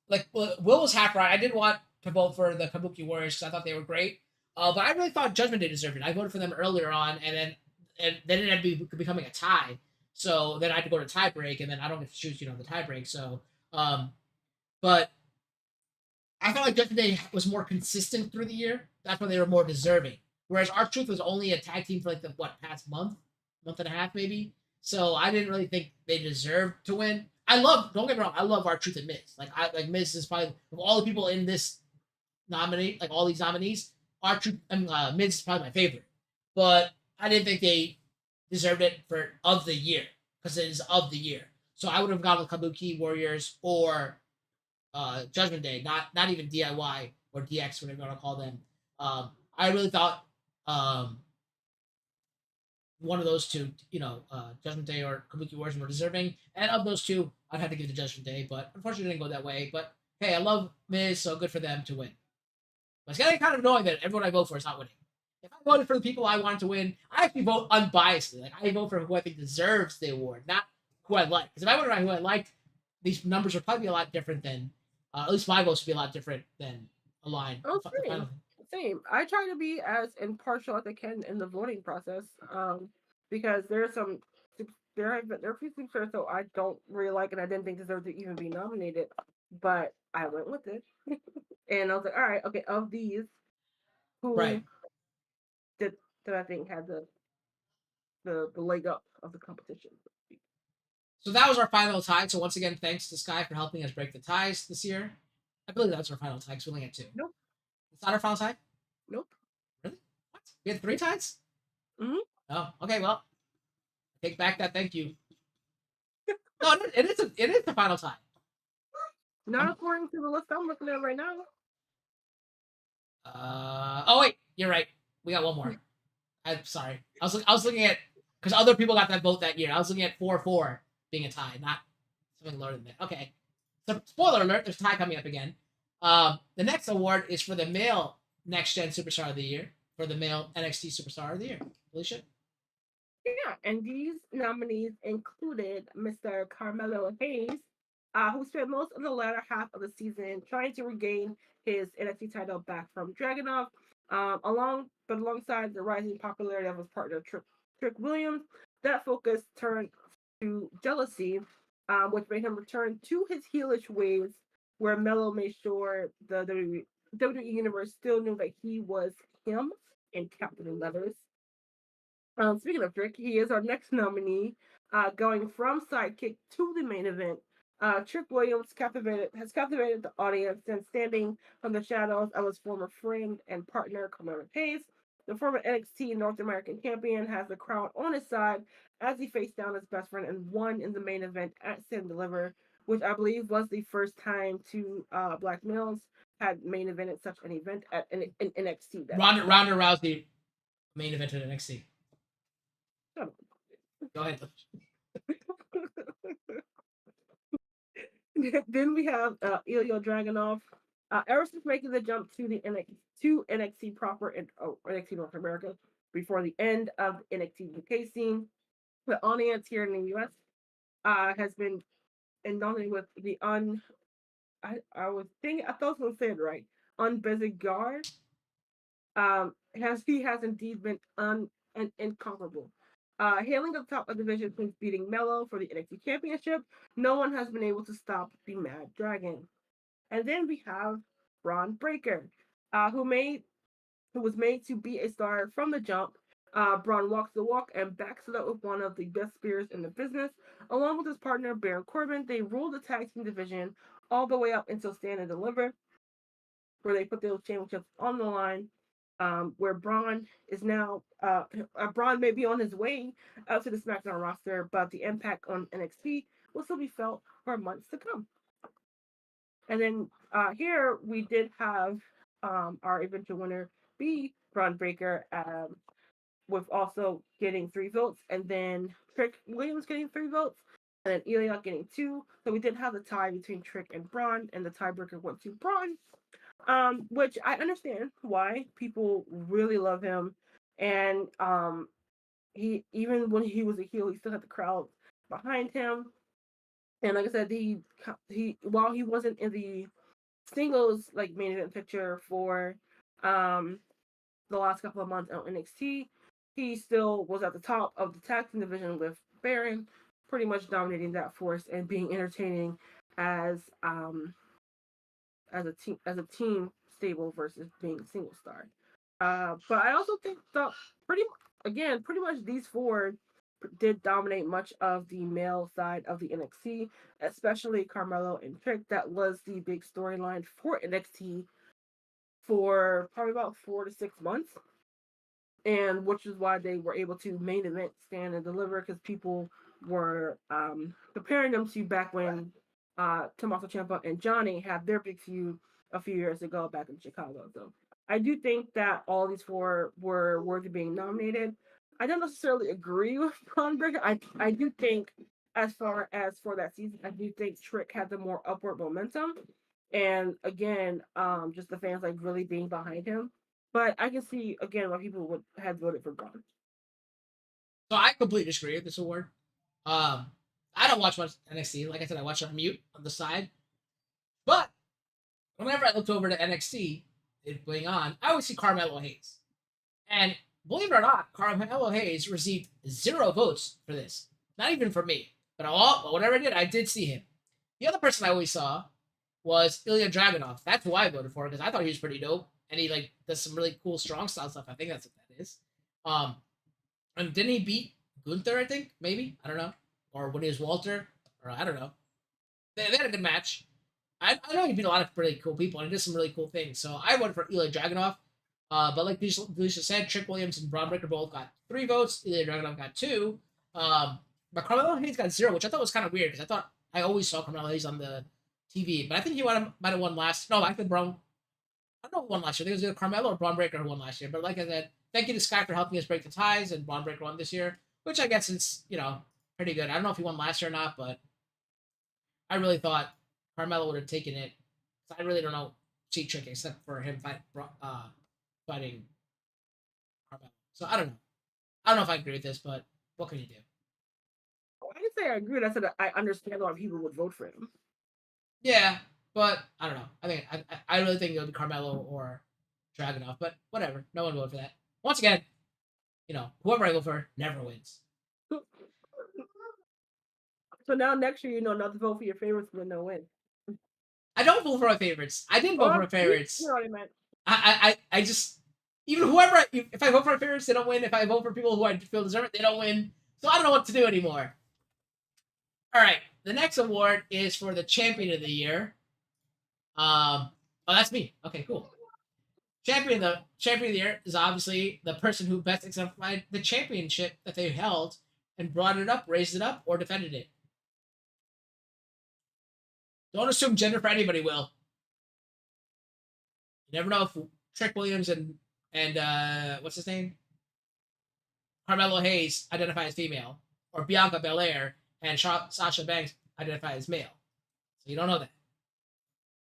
like Will was half right. I did want to vote for the Kabuki Warriors because I thought they were great. But I really thought Judgment Day deserved it. I voted for them earlier on, and then it ended up becoming a tie. So then I had to go to tiebreak, and then I don't get to choose, the tiebreak. So, but I felt like Judgment Day was more consistent through the year. That's why they were more deserving. Whereas R-Truth was only a tag team for like the past month and a half maybe. So I didn't really think they deserved to win. Don't get me wrong, I love R-Truth and Miz. Like Miz is probably of all the people in this nominate, like all these nominees, R-Truth and Miz is probably my favorite. But I didn't think they deserved it of the year because it is of the year. So I would have gone with Kabuki Warriors or Judgment Day, not even DIY or DX, whatever you want to call them. I really thought one of those two, Judgment Day or Kabuki Warriors were deserving. And of those two, I'd have to give it to Judgment Day, but unfortunately it didn't go that way. But hey, I love Miz, so good for them to win. But it's getting kind of annoying that everyone I vote for is not winning. If I voted for the people I wanted to win, I actually vote unbiasedly. Like I vote for who I think deserves the award, not who I like. Because if I voted for who I liked, these numbers would probably be a lot different than, at least my votes would be a lot different than a line. Oh, same. I try to be as impartial as I can in the voting process, because there are a few things so I don't really like and I didn't think deserved to even be nominated, but I went with it, and I was like, all right, okay, of these, who Right. did that I think had the leg up of the competition. So that was our final tie. So once again, thanks to Sky for helping us break the ties this year. I believe that was our final tie because we only had two. Nope. It's not our final tie? Nope. Really? What? We had 3 ties? Mm-hmm. Oh, okay. Well, take back that thank you. No, it is the final tie. Not according to the list I'm looking at right now. Oh wait, you're right. We got one more. I'm sorry. I was looking at, because other people got that vote that year. I was looking at 4-4 being a tie, not something lower than that. Okay. So spoiler alert, there's a tie coming up again. The next award is for the male Next Gen Superstar of the Year, for the male NXT Superstar of the Year. Alicia? Yeah, and these nominees included Mr. Carmelo Hayes, who spent most of the latter half of the season trying to regain his NXT title back from Dragunov, alongside the rising popularity of his partner Trick Williams. That focus turned to jealousy, which made him return to his heelish ways, where Melo made sure the WWE Universe still knew that he was him in capital letters. Speaking of Trick, he is our next nominee, going from sidekick to the main event. Trick Williams has captivated the audience since standing from the shadows of his former friend and partner, Carmelo Hayes. The former NXT North American champion has the crowd on his side as he faced down his best friend and won in the main event at Stand Deliver, which I believe was the first time two black males had main evented such an event at in NXT. Ronda Rousey main event at NXT. Go ahead. Then we have Ilya Dragunov. Ever since making the jump to the NXT proper and NXT North America before the end of the NXT UK scene, the audience here in the US has been inundated with the I thought I was gonna say it right. Unbezigard. He has indeed been incomparable. Hailing at the top of the division since beating Melo for the NXT Championship, no one has been able to stop the Mad Dragon. And then we have Braun Breaker, who was made to be a star from the jump. Braun walks the walk and backs it up with one of the best spears in the business. Along with his partner Baron Corbin, they ruled the tag team division all the way up until Stand and Deliver, where they put those championships on the line. Where Braun is now, Braun may be on his way out to the SmackDown roster, but the impact on NXT will still be felt for months to come. And then here we did have our eventual winner be Braun Breaker, with also getting 3 votes, and then Trick Williams getting 3 votes, and then Ilya getting 2. So we did have the tie between Trick and Braun, and the tiebreaker went to Braun. Which I understand why people really love him, and he, even when he was a heel, he still had the crowd behind him. And like I said, he while he wasn't in the singles like main event picture for the last couple of months on NXT, he still was at the top of the tag team division with Baron, pretty much dominating that force and being entertaining as a team stable versus being single star. But I also think that pretty much these 4 did dominate much of the male side of the NXT, especially Carmelo and Trick. That was the big storyline for NXT for probably about 4 to 6 months. and which is why they were able to main event stand and deliver because people were comparing them to back when Tommaso Ciampa and Johnny had their big feud a few years ago back in Chicago. So I do think that all these four were worthy of being nominated. I don't necessarily agree with Braun Breaker. I do think as far as for that season, I do think Trick had the more upward momentum. And again, just the fans like really being behind him. But I can see again why people would have voted for Braun. So I completely disagree with this award. I don't watch much NXT. Like I said, I watch it on mute on the side. But whenever I looked over to NXT, it going on, I always see Carmelo Hayes. And believe it or not, Carmelo Hayes received 0 votes for this. Not even for me. But whatever I did see him. The other person I always saw was Ilya Dragunov. That's who I voted for because I thought he was pretty dope. And he like does some really cool strong style stuff. I think that's what that is. And didn't he beat Gunther, I think? Maybe? I don't know. Or when he was Walter? Or I don't know. They had a good match. I know he beat a lot of really cool people and he did some really cool things. So I voted for Ilya Dragunov. But like Delisha said, Trick Williams and Braun Breaker both got 3 votes. Ilya Dragunov got 2. But Carmelo Hayes got 0, which I thought was kind of weird because I thought I always saw Carmelo Hayes on the TV. But I think he might have won last. No, I think Braun. I don't know who won last year. I think it was either Carmelo or Braun Breaker who won last year. But like I said, thank you to Sky for helping us break the ties, and Braun Breaker won this year, which I guess is, pretty good. I don't know if he won last year or not, but I really thought Carmelo would have taken it. I really don't know Cheat Trick except for him fighting Carmelo. So I don't know. I don't know if I agree with this, but what can you do? I didn't say I agree. I said I understand why people would vote for him. Yeah, but I don't know. I think I really think it would be Carmelo or Dragunov, but whatever. No one voted for that. Once again, whoever I vote for never wins. So now next year, not to vote for your favorites when no win. I don't vote for my favorites. I didn't vote for my favorites. You know what I meant. I just even whoever if I vote for my favorites, they don't win. If I vote for people who I feel deserve it, they don't win. So I don't know what to do anymore. All right, the next award is for the Champion of the Year. Oh, that's me. Okay, cool. Champion of the Year is obviously the person who best exemplified the championship that they held and brought it up, raised it up, or defended it. Don't assume gender for anybody, Will. You never know if Trick Williams and what's his name? Carmelo Hayes identify as female, or Bianca Belair and Sasha Banks identify as male. So you don't know that.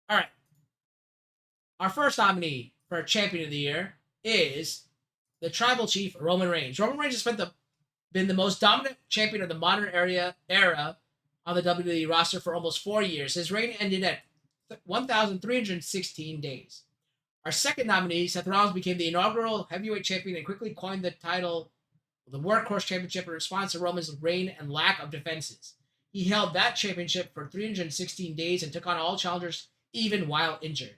All right. Our first nominee for Champion of the Year is the Tribal Chief Roman Reigns. Roman Reigns has been the most dominant champion of the modern era on the WWE roster for almost 4 years. His reign ended at 1,316 days. Our second nominee, Seth Rollins, became the inaugural heavyweight champion and quickly coined the title the Workhorse Championship in response to Roman's reign and lack of defenses. He held that championship for 316 days and took on all challengers even while injured.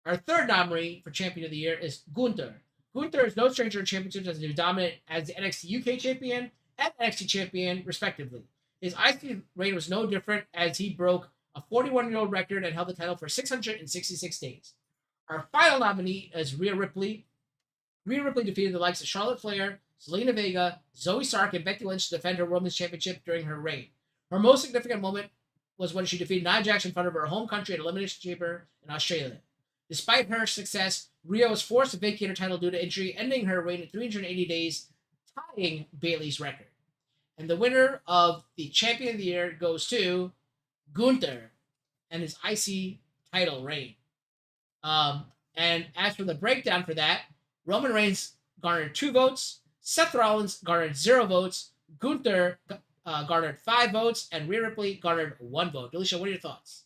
Our third nominee for Champion of the Year is Gunther. Gunther is no stranger to championships as he was dominant as the NXT UK champion and NXT champion, respectively. His IC reign was no different as he broke a 41-year-old record and held the title for 666 days. Our final nominee is Rhea Ripley. Rhea Ripley defeated the likes of Charlotte Flair, Zelina Vega, Zoe Stark, and Becky Lynch to defend her Women's Championship during her reign. Her most significant moment was when she defeated Nia Jax in front of her home country at Elimination Chamber in Australia. Despite her success, Rhea was forced to vacate her title due to injury, ending her reign at 380 days, tying Bayley's record. And the winner of the Champion of the Year goes to Gunther and his IC title reign. And as for the breakdown for that, Roman Reigns garnered 2 votes, Seth Rollins garnered 0 votes, Gunther garnered 5 votes, and Rhea Ripley garnered 1 vote. Delisha, what are your thoughts?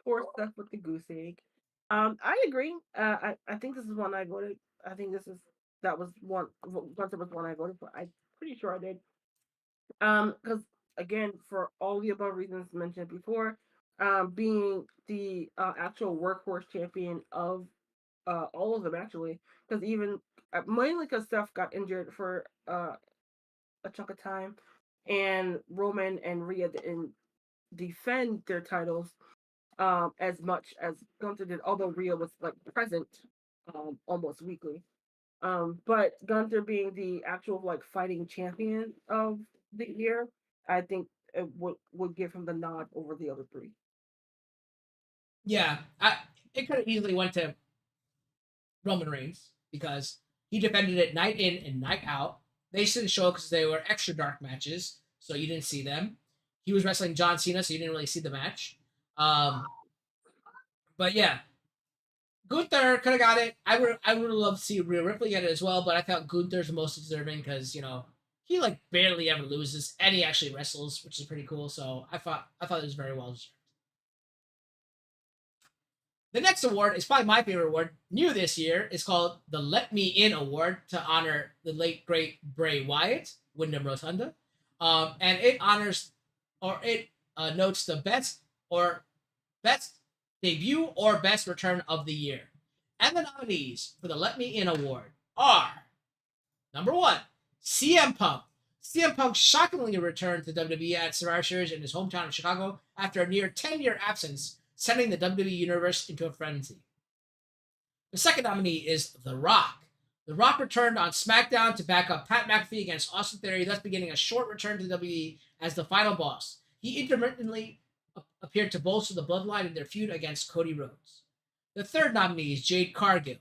Poor stuff with the goose egg. I agree. I think this is one I voted. I think that was one. Gunther was one I voted for. I'm pretty sure I did. Because again, for all the above reasons mentioned before, being the actual workhorse champion of all of them actually, because even mainly because Steph got injured for a chunk of time, and Roman and Rhea didn't defend their titles as much as Gunther did, although Rhea was like present almost weekly. But Gunther being the actual like fighting champion of the year, I think it would give him the nod over the other three. Yeah, it could have easily went to Roman Reigns because he defended it night in and night out. They didn't show because they were extra dark matches, so you didn't see them. He was wrestling John Cena, so you didn't really see the match. But yeah, Gunther could have got it. I would love to see Rhea Ripley get it as well, but I thought Gunther's the most deserving because he like barely ever loses and he actually wrestles, which is pretty cool. So I thought it was very well deserved. The next award is probably my favorite award. New this year, it's called the Let Me In Award to honor the late great Bray Wyatt, Wyndham Rotunda, and it honors or it notes the best debut or best return of the year. And the nominees for the Let Me In Award are number 1, CM Punk. CM Punk shockingly returned to WWE at Survivor Series in his hometown of Chicago after a near 10-year absence, sending the WWE Universe into a frenzy. The second nominee is The Rock. The Rock returned on SmackDown to back up Pat McAfee against Austin Theory, thus beginning a short return to WWE as the final boss. He intermittently appeared to bolster the bloodline in their feud against Cody Rhodes. The third nominee is Jade Cargill.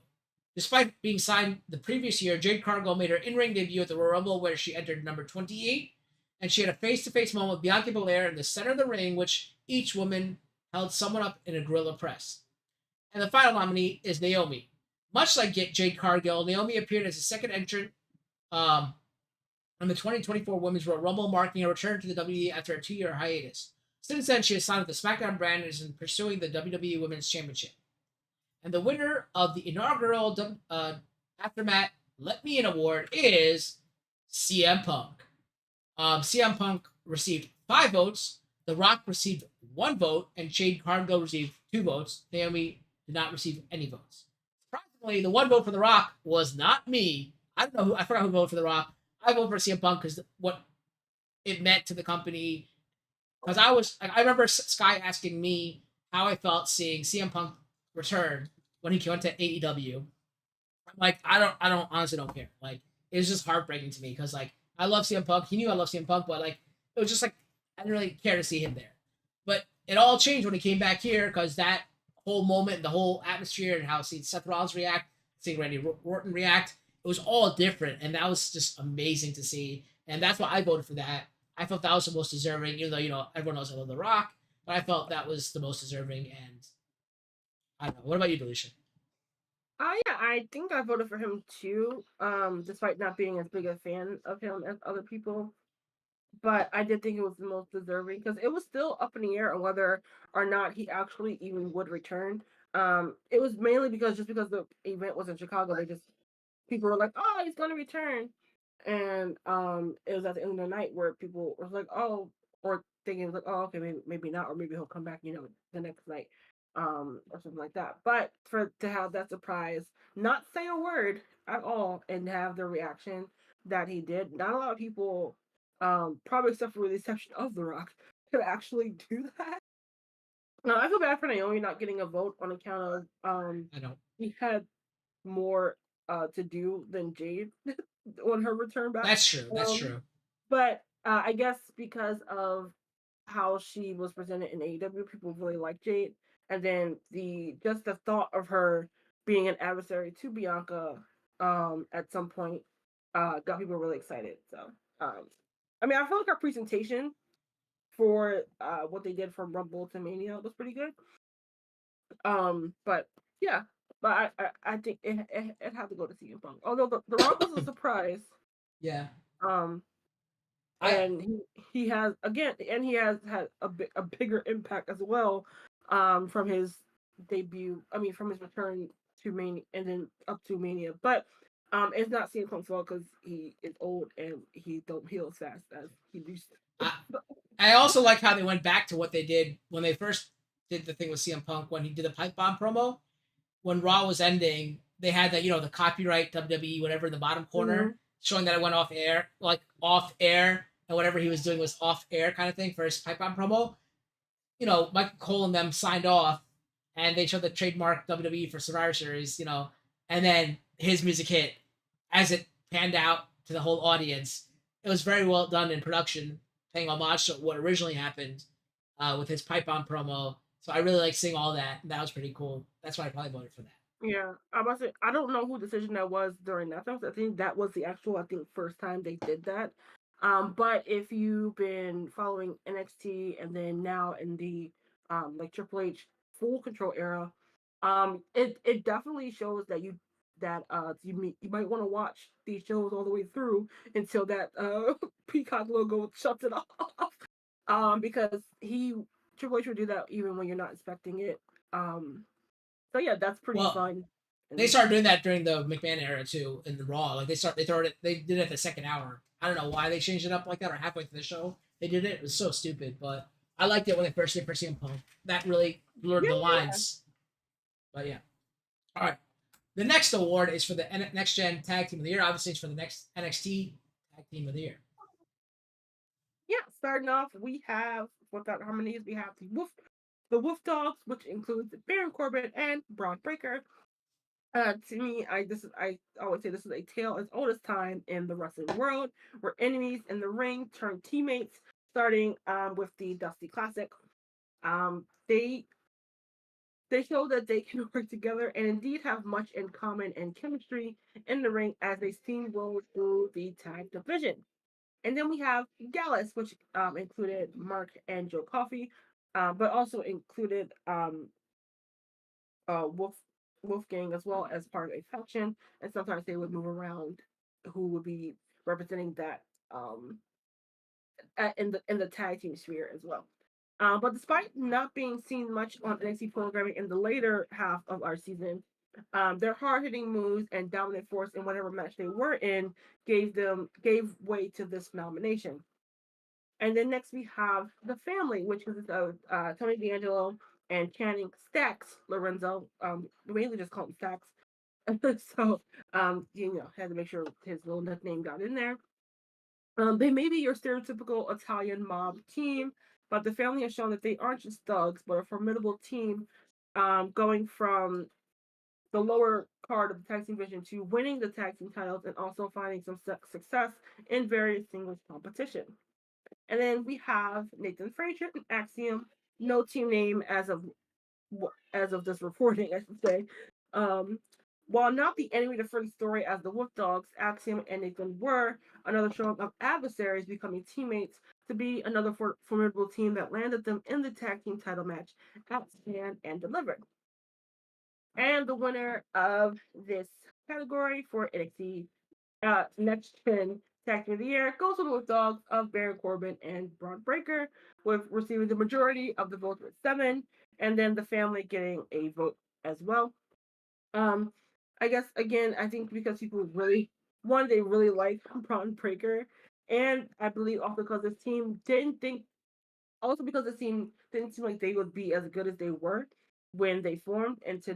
Despite being signed the previous year, Jade Cargill made her in-ring debut at the Royal Rumble where she entered number 28, and she had a face-to-face moment with Bianca Belair in the center of the ring, which each woman held someone up in a gorilla press. And the final nominee is Naomi. Much like Jade Cargill, Naomi appeared as a second entrant in the 2024 Women's Royal Rumble, marking a return to the WWE after a 2-year hiatus. Since then, she has signed with the SmackDown brand and is pursuing the WWE Women's Championship. And the winner of the inaugural AfterMat Let Me In Award is CM Punk. CM Punk received 5 votes, The Rock received 1 vote, and Jade Cargill received 2 votes. Naomi did not receive any votes. Surprisingly, the 1 vote for The Rock was not me. I forgot who voted for The Rock. I voted for CM Punk because what it meant to the company. Because I remember Sky asking me how I felt seeing CM Punk return when he went to AEW. I'm like, I honestly don't care. Like, it was just heartbreaking to me because like I love CM Punk. He knew I love CM Punk, but like it was just like I didn't really care to see him there. But it all changed when he came back here because that whole moment, the whole atmosphere, and how seeing Seth Rollins react, seeing Randy Orton react, it was all different, and that was just amazing to see. And that's why I voted for that. I felt that was the most deserving, even though everyone knows I love The Rock, but I felt that was the most deserving. And I don't know. What about you, Delisha? Yeah, I think I voted for him too. Despite not being as big a fan of him as other people, but I did think it was the most deserving because it was still up in the air on whether or not he actually even would return. It was mainly because the event was in Chicago, people were like, "Oh, he's gonna return," and it was at the end of the night where people was like, "Oh," or thinking like, "Oh, okay, maybe not, or maybe he'll come back, the next night." Or something like that. But to have that surprise, not say a word at all, and have the reaction that he did, not a lot of people, probably except for the exception of The Rock, could actually do that. No, I feel bad for Naomi not getting a vote on account of I don't. he had more to do than Jade on her return back. That's true. That's Um, true. but I guess because of how she was presented in AEW, people really like Jade, and then the thought of her being an adversary to Bianca at some point got people really excited. So I mean, I feel like our presentation for what they did from Rumble to Mania was pretty good. But yeah, but I think it had to go to CM Punk. Although the Rock was a surprise. Yeah. Um, I and he has again, and he has had a bigger impact as well. From his debut. I mean, from his return to Mania and then up to Mania. But it's not CM Punk's fault because he is old and he don't heal as fast as he used to. I, I also like how they went back to what they did when they first did the thing with CM Punk when he did the pipe bomb promo. When Raw was ending, they had that the copyright WWE whatever in the bottom corner showing that it went off air, and whatever he was doing was off air kind of thing for his pipe bomb promo. Michael Cole and them signed off, and they showed the trademark WWE for Survivor Series, and then his music hit, as it panned out to the whole audience, it was very well done in production, paying homage to what originally happened with his pipe bomb promo. So I really like seeing all that. And that was pretty cool. That's why I probably voted for that. Yeah, I about to say I don't know who decision that was during that time. I think that was the actual first time they did that. But if you've been following NXT and then now in the like Triple H full control era, it definitely shows that you might want to watch these shows all the way through until that Peacock logo shuts it off. Because Triple H would do that even when you're not expecting it. So yeah, that's pretty Well, fun. they And started doing that during the McMahon era too in the Raw. Like they did it at the second hour. I don't know why they changed it up like that or halfway through the show. They did it. It was so stupid, but I liked it when they first did for CM Punk. That really blurred the yeah, lines. But yeah. All right. The next award is for the Next Gen Tag Team of the Year. Obviously, it's for the next NXT Tag Team of the Year. yeah. Starting off, we have without harmonies, we have the Wolf Dogs, which includes Baron Corbin and Braun Breaker. To me, I always say this is a tale as old as time in the wrestling world, where enemies in the ring turn teammates. Starting with the Dusty Classic, um, they they show that they can work together and indeed have much in common and chemistry in the ring as they steamroll through the tag division. And then we have Gallus, which included Mark and Joe Coffey, but also included Wolf Wolfgang as well as part of a faction. And sometimes they would move around who would be representing that in the tag team sphere as well. But despite not being seen much on NXT programming in the later half of our season, their hard hitting moves and dominant force in whatever match they were in gave way to this nomination. And then next we have the family, which consists of Tony D'Angelo and Channing Stacks Lorenzo. Mainly just call him Stacks. So had to make sure his little nickname got in there. They may be your stereotypical Italian mob team, but the family has shown that they aren't just thugs, but a formidable team, going from the lower card of the tag team division to winning the tag team titles and also finding some success in various singles competition. And then we have Nathan Frazier and Axiom, no team name as of this reporting, I should say. Um, while not the enemy to further story as the Wolf Dogs, Axiom and Nathan were another showing of adversaries becoming teammates to be another formidable team that landed them in the tag team title match at Stand and Delivered. And the winner of this category for NXT Next Gen Tag Team of the Year goes to the Wolf Dogs of Baron Corbin and Braun Breaker, with receiving the majority of the votes with 7, and then the family getting a vote as well. Um, I guess again, I think because people they really like Braun Breaker, and I believe also because this team didn't think also because the team didn't seem like they would be as good as they were when they formed into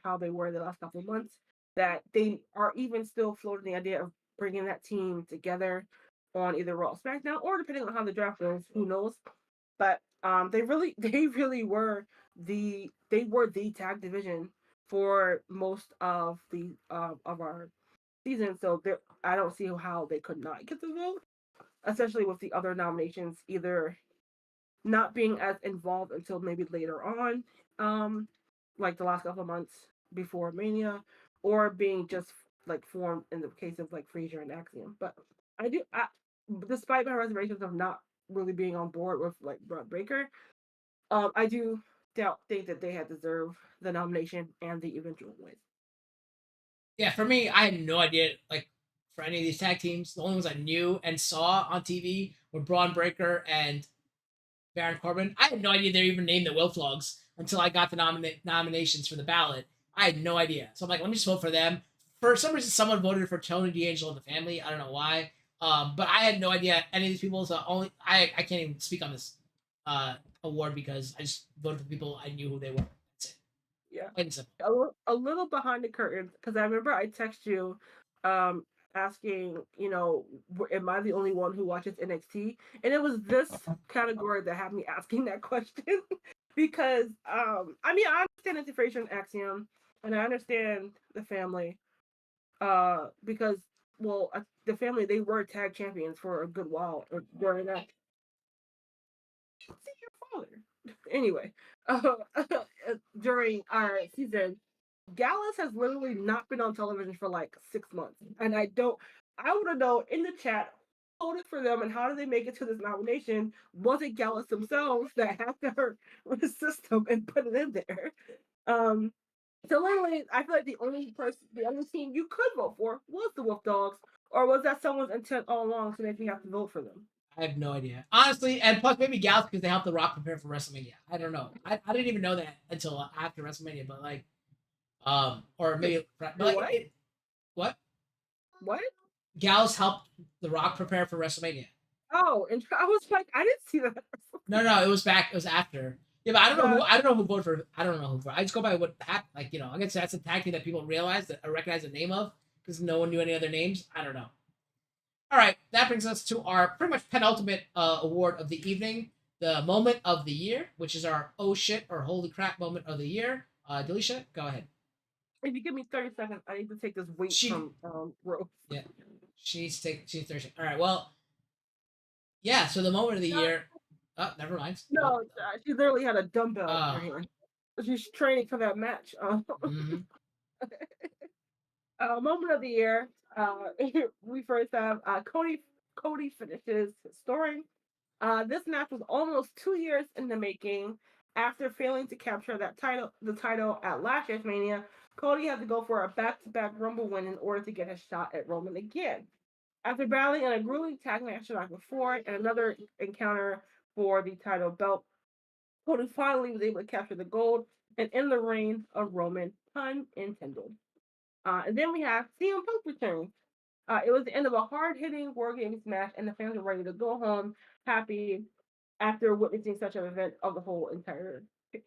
how they were the last couple of months. That they are even still floating the idea of bringing that team together on either Raw, or SmackDown, or depending on how the draft goes, who knows? But they really were the tag division for most of the of our season. So I don't see how they could not get the vote, especially with the other nominations either not being as involved until maybe later on, like the last couple of months before Mania, or being just like formed in the case of like Frazier and Axiom. But despite my reservations of not really being on board with like Braun Breaker, I do think that they had deserved the nomination and the eventual win. Yeah, for me, I had no idea like for any of these tag teams. The only ones I knew and saw on TV were Braun Breaker and Baron Corbin. I had no idea they were even named the Wolf Dogs until I got the nominations for the ballot. I had no idea. So I'm like, let me just vote for them. For some reason, someone voted for Tony D'Angelo and the family. I don't know why. But I had no idea any of these people. So I can't even speak on this award because I just voted for people I knew who they were. That's it. Yeah. Plain and simple. A little behind the curtain because I remember I text you asking, am I the only one who watches NXT? And it was this category that had me asking that question because I mean I understand integration Axiom and I understand the family. because the family, they were tag champions for a good while during that. See your father. Anyway, uh, during our season, Gallus has literally not been on television for like 6 months, and I want to know in the chat who voted for them and how did they make it to this nomination? Was it Gallus themselves that hacked their system and put it in there? Um, so literally, I feel like the only team you could vote for was the Wolf Dogs, or was that someone's intent all along to make me have to vote for them? I have no idea, honestly. And plus, maybe Gals because they helped The Rock prepare for WrestleMania. I don't know. I didn't even know that until after WrestleMania. But like, or maybe but like, What? What? What? Gals helped The Rock prepare for WrestleMania. Oh, and I was like, I didn't see that. No, it was back. It was after. Yeah, but I don't know who. I don't know who voted for. I don't know who voted. I just go by what happened. Like, I guess that's a tactic that people realize that I recognize the name of because no one knew any other names. I don't know. All right, that brings us to our pretty much penultimate award of the evening, the moment of the year, which is our oh shit or holy crap moment of the year. Delisha, go ahead. If you give me 30 seconds, I need to take this weight from Rose. Yeah, she's 30. All right, well, yeah. So the moment of the year. Oh, never mind. No, she literally had a dumbbell in her hand. She's training for that match. Mm-hmm. Moment of the year. We first have Cody. Cody finishes his story. This match was almost 2 years in the making. After failing to capture the title at last year's Mania, Cody had to go for a back-to-back Rumble win in order to get his shot at Roman again. After battling in a grueling tag match the night before and another encounter for the title belt, Cody finally was able to capture the gold and end the reign of Roman, pun intended. And then we have CM Punk return. It was the end of a hard-hitting War Games match, and the fans were ready to go home happy after witnessing such an event of the whole entire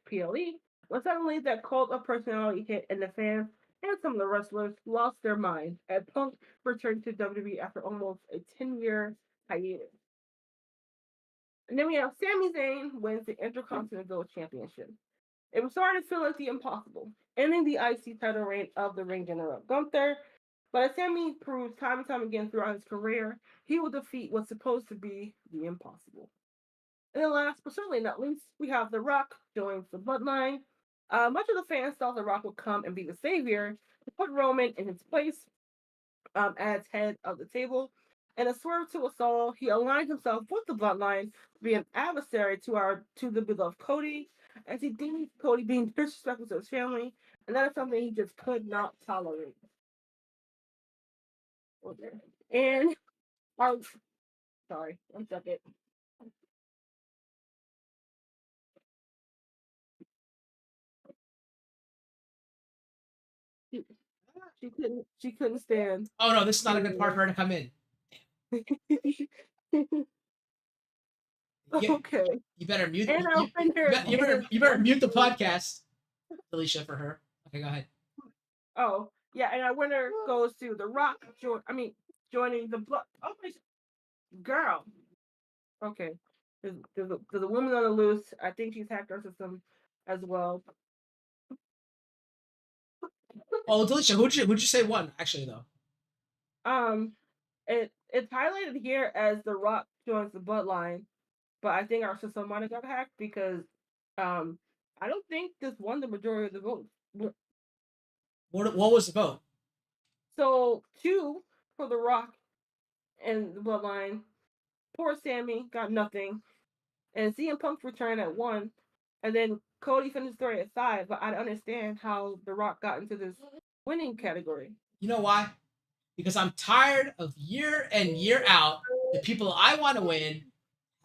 PLE. When suddenly that cult of personality hit, and the fans and some of the wrestlers lost their minds as Punk returned to WWE after almost a 10-year hiatus. And then we have Sami Zayn wins the Intercontinental Championship. It was starting to feel like the impossible, ending the IC title reign of the ring general Gunther. But as Sami proves time and time again throughout his career, he will defeat what's supposed to be the impossible. And then last but certainly not least, we have The Rock joins the Bloodline. Much of the fans thought The Rock would come and be the savior to put Roman in his place as head of the table. In a swerve to us all, he aligned himself with the Bloodline to be an adversary to the beloved Cody, as he deemed Cody being disrespectful to his family, and that is something he just could not tolerate. Okay. And our sorry, one second. She couldn't stand. Oh no, this is not a good part for her to come in. Okay. You better mute. And You better mute the podcast, Alicia, for her. Okay, go ahead. Oh yeah, and our winner goes to The Rock. Joining the blood. Oh my girl. Okay. There's a woman on the loose. I think she's hacked our system as well. Oh, Delisha, who'd you say won? Actually, though. It's highlighted here as The Rock joins the Bloodline, but I think our system might have got hacked because, I don't think this won the majority of the votes. What was the vote? So 2 for The Rock and the Bloodline. Poor Sami got nothing, and CM Punk returned at 1, and then Cody finished story at 5. But I don't understand how The Rock got into this winning category. You know why? Because I'm tired of year in, year out, the people I want to win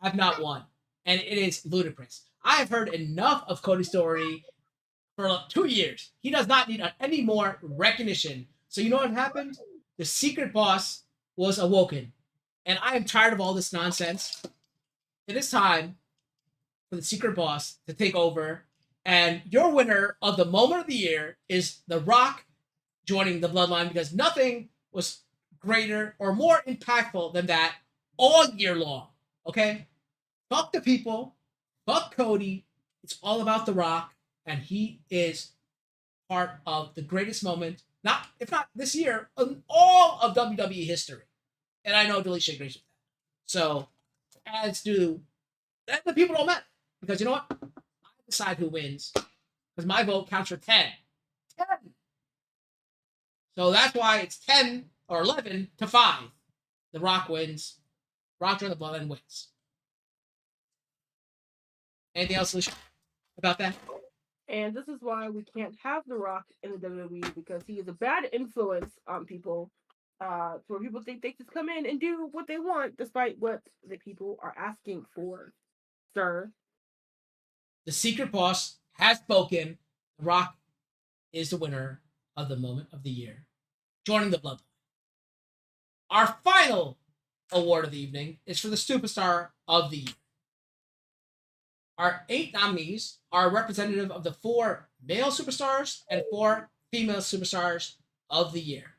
have not won. And it is ludicrous. I have heard enough of Cody's story for 2 years. He does not need any more recognition. So you know what happened? The secret boss was awoken. And I am tired of all this nonsense. It is time for the secret boss to take over. And your winner of the moment of the year is The Rock joining the Bloodline, because nothing was greater or more impactful than that all year long. Okay? Fuck the people. Fuck Cody. It's all about The Rock. And he is part of the greatest moment not if not this year, in all of WWE history. And I know Delisha agrees with that. So, as do the people don't matter. Because you know what? I decide who wins. Because my vote counts for 10. 10. So that's why it's 10 or 11 to 5. The Rock wins. Rock joined the Bloodline wins. Anything else, Alicia, about that? And this is why we can't have The Rock in the WWE, because he is a bad influence on people. Where people think they just come in and do what they want despite what the people are asking for, sir. The secret boss has spoken. The Rock is the winner of the moment of the year, joining the Bloodline. Our final award of the evening is for the Superstar of the Year. Our 8 nominees are representative of the 4 male superstars and 4 female superstars of the year.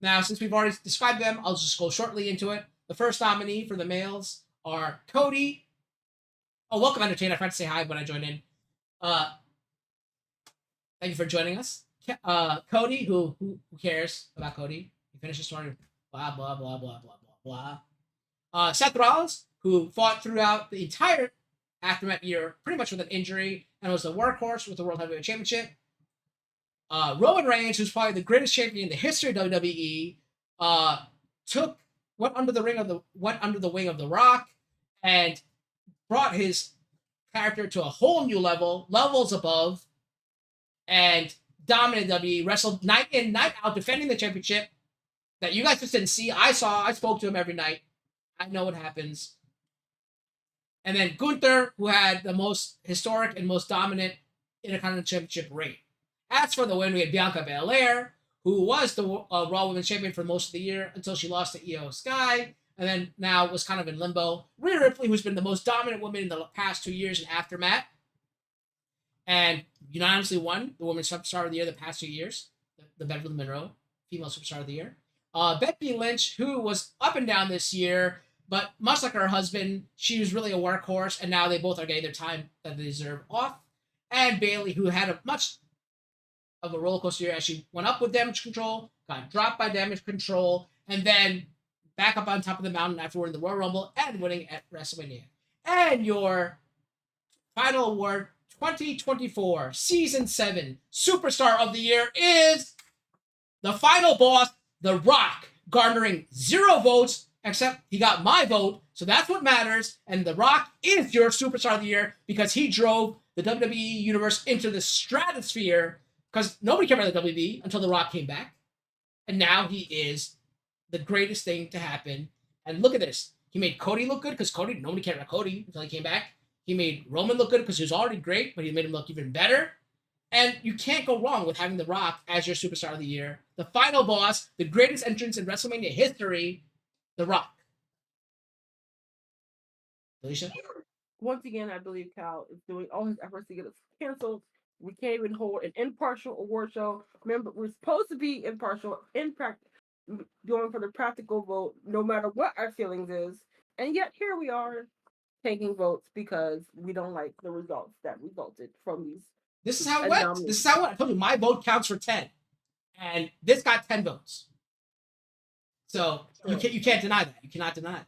Now, since we've already described them, I'll just go shortly into it. The first nominee for the males are Cody. Oh, welcome, Entertainer. I forgot to say hi when I joined in. Thank you for joining us. Cody, who cares about Cody? He finished the story. Blah, blah, blah, blah, blah, blah, blah. Seth Rollins, who fought throughout the entire AfterMat year, pretty much with an injury, and was the workhorse with the World Heavyweight Championship. Roman Reigns, who's probably the greatest champion in the history of WWE, went under the wing of The Rock, and brought his character to a whole new level, levels above, and dominated WWE, wrestled night in, night out, defending the championship that you guys just didn't see. I spoke to him every night. I know what happens. And then Gunther, who had the most historic and most dominant Intercontinental Championship reign. As for the win, we had Bianca Belair, who was the Raw Women's Champion for most of the year until she lost to Io Sky, and then now was kind of in limbo. Rhea Ripley, who's been the most dominant woman in the past 2 years in AfterMat, and unanimously won the Women's Superstar of the Year the past 2 years, the Beverly Monroe Female Superstar of the Year. Becky Lynch, who was up and down this year, but much like her husband, she was really a workhorse, and now they both are getting their time that they deserve off. And Bayley, who had a much of a roller coaster year as she went up with Damage Control, got dropped by Damage Control, and then back up on top of the mountain after winning the Royal Rumble and winning at WrestleMania. And your final award, 2024 Season 7 Superstar of the Year, is the final boss, The Rock, garnering 0 votes, except he got my vote, so that's what matters. And The Rock is your Superstar of the Year because he drove the WWE Universe into the stratosphere, because nobody cared about the WWE until The Rock came back. And now he is the greatest thing to happen. And look at this. He made Cody look good because nobody cared about Cody until he came back. He made Roman look good because he was already great, but he made him look even better. And you can't go wrong with having The Rock as your Superstar of the Year. The final boss, the greatest entrance in WrestleMania history, The Rock. Alicia? Once again, I believe Cal is doing all his efforts to get us canceled. We can't even hold an impartial award show. Remember, we're supposed to be impartial, going for the practical vote, no matter what our feelings is. And yet here we are taking votes because we don't like the results that resulted from these. This is how it went. This is how it went. I told you, my vote counts for 10. And this got 10 votes. So you can't deny that. You cannot deny it.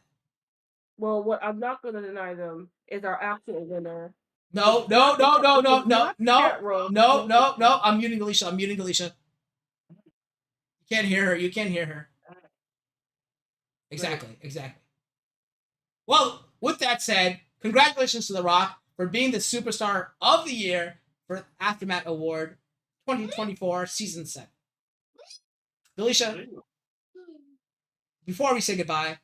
Well, what I'm not going to deny them is our actual winner. No. I'm muting Alicia. You can't hear her. Exactly. Well, with that said, congratulations to The Rock for being the Superstar of the Year for AfterMat Award 2024 Season 7. Alicia, before we say goodbye,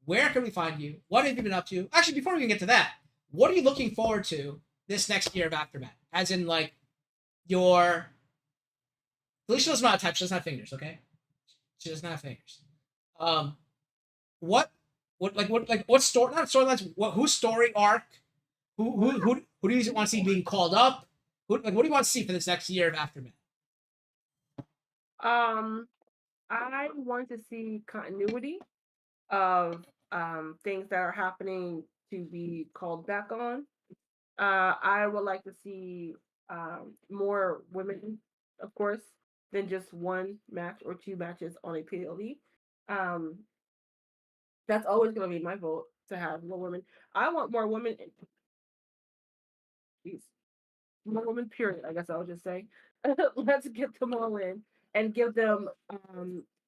where can we find you? What have you been up to? Actually, before we even get to that, what are you looking forward to this next year of AfterMat? As in, like, your... Alicia doesn't know how to type. She doesn't have fingers, okay? She doesn't have fingers. What story? Not storylines. Whose story arc? Who do you want to see being called up? What do you want to see for this next year of AfterMat? I want to see continuity of things that are happening to be called back on. I would like to see more women, of course, than just one match or two matches on a PLE. That's always going to be my vote to have more women. I want more women. Jeez, more women. Period. I guess I would just say, let's get them all in and give them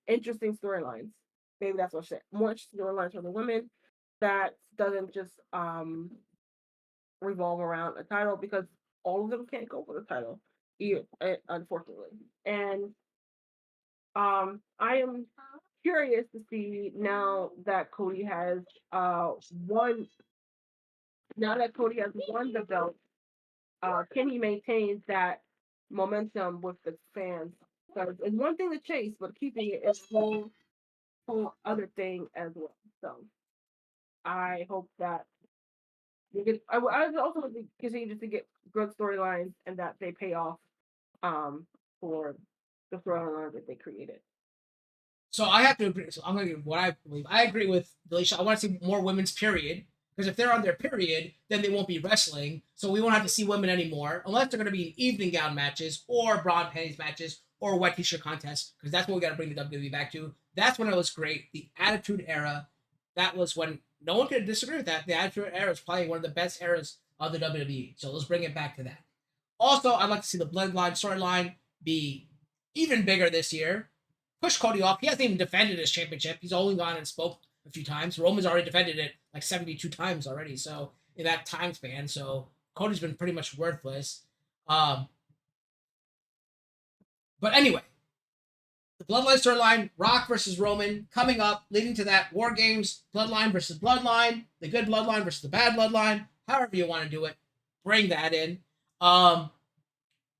interesting storylines. Maybe that's what I said. More storylines for the women that doesn't just revolve around a title because all of them can't go for the title, unfortunately. And I am curious to see now that Cody has won. Now that Cody has won the belt, can he maintain that momentum with the fans? Because it's one thing to chase, but keeping it is a whole other thing as well. So I hope that we get. I also want to continue just to get good storylines and that they pay off for the storyline that they created. So I have to agree. So I'm going to give what I believe. I agree with Delisha. I want to see more women's period. Because if they're on their period, then they won't be wrestling. So we won't have to see women anymore. Unless they're going to be evening gown matches or broad panties matches or wet t-shirt contests. Because that's what we got to bring the WWE back to. That's when it was great. The Attitude Era. That was when no one could disagree with that. The Attitude Era is probably one of the best eras of the WWE. So let's bring it back to that. Also, I'd like to see the Bloodline storyline be even bigger this year. Push Cody off. He hasn't even defended his championship. He's only gone and spoke a few times. Roman's already defended it like 72 times already. So in that time span, so Cody's been pretty much worthless. But anyway, the Bloodline storyline, Rock versus Roman, coming up, leading to that War Games, Bloodline versus Bloodline, the good Bloodline versus the bad Bloodline, however you want to do it, bring that in. But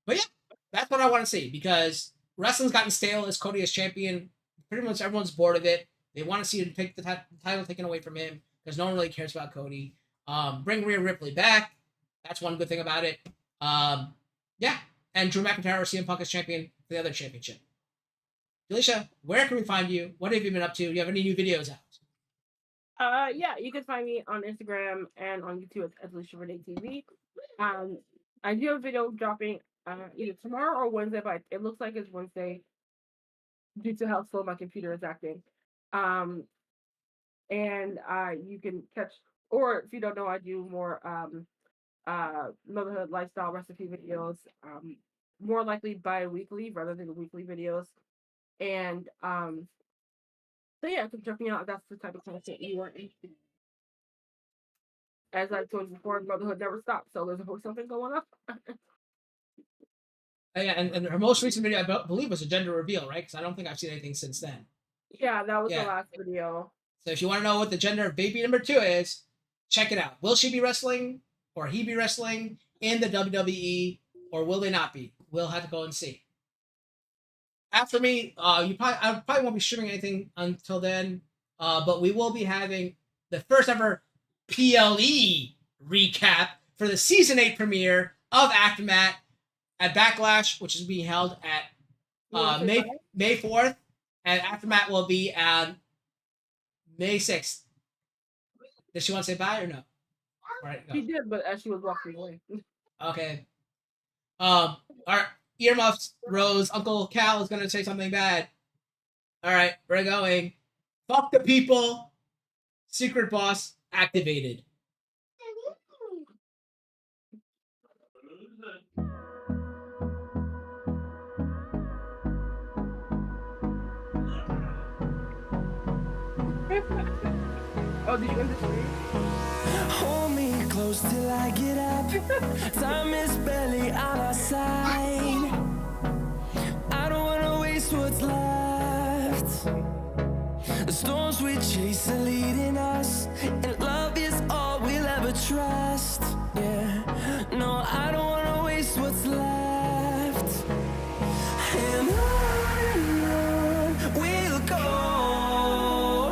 yeah, that's what I want to see because wrestling's gotten stale as Cody as champion. Pretty much everyone's bored of it. They want to see him take the title taken away from him because no one really cares about Cody. Bring Rhea Ripley back. That's one good thing about it. Yeah. And Drew McIntyre or CM Punk as champion for the other championship. Delisha, where can we find you? What have you been up to? Do you have any new videos out? Yeah, you can find me on Instagram and on YouTube at DelishaRenee TV. I do have a video dropping either tomorrow or Wednesday, but it looks like it's Wednesday due to how slow my computer is acting. And you can catch, or if you don't know, I do more motherhood lifestyle recipe videos, more likely bi-weekly rather than weekly videos. And so yeah, keep checking out. That's the type of content you are interested in. As I told you before, motherhood never stops, so there's always something going on. Yeah, and her most recent video, I believe, was a gender reveal, right? Because I don't think I've seen anything since then. Yeah, that was the last video. So if you want to know what the gender of baby number 2 is, check it out. Will she be wrestling or he be wrestling in the WWE, or will they not be? We'll have to go and see. After me, I probably won't be streaming anything until then, but we will be having the first ever PLE recap for the season 8 premiere of AfterMat at Backlash, which is being held at May 4th, and AfterMat will be on May 6th. Did she want to say bye or no? All right, go. She did, but as she was walking away. Okay. Our earmuffs, Rose, Uncle Cal is gonna say something bad. All right, we're going. Fuck the people. Secret boss activated. Oh, did you end the stream? Hold me close till I get up. Time is barely on our side. I don't wanna waste what's left. The storms we chase are leading us, and love is all we'll ever trust. Yeah, no, I don't wanna waste what's left. And on we'll go,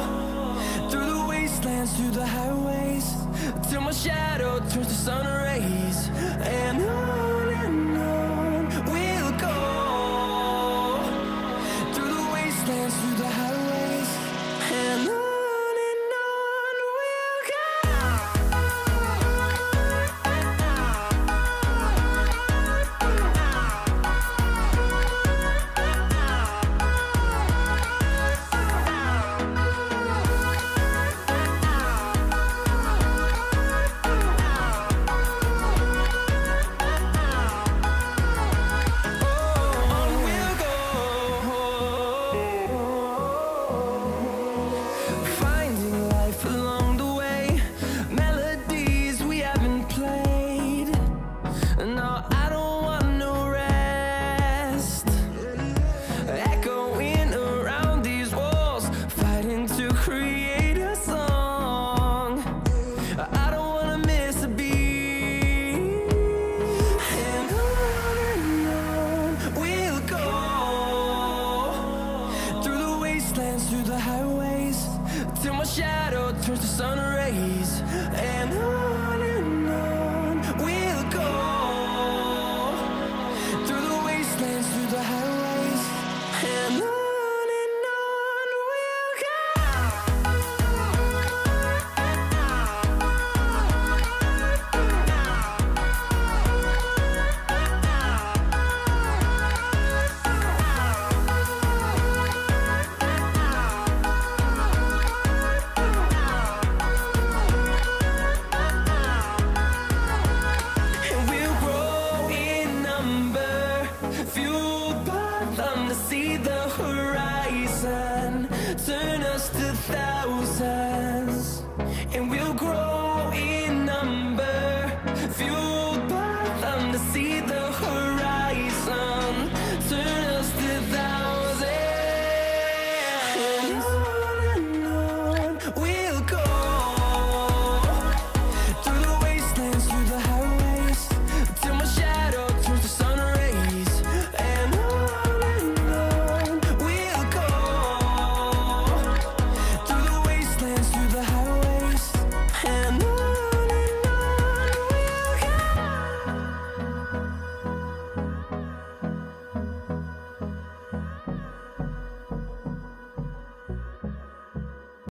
through the wastelands, through the highways, till my shadow turns to sun rays. And on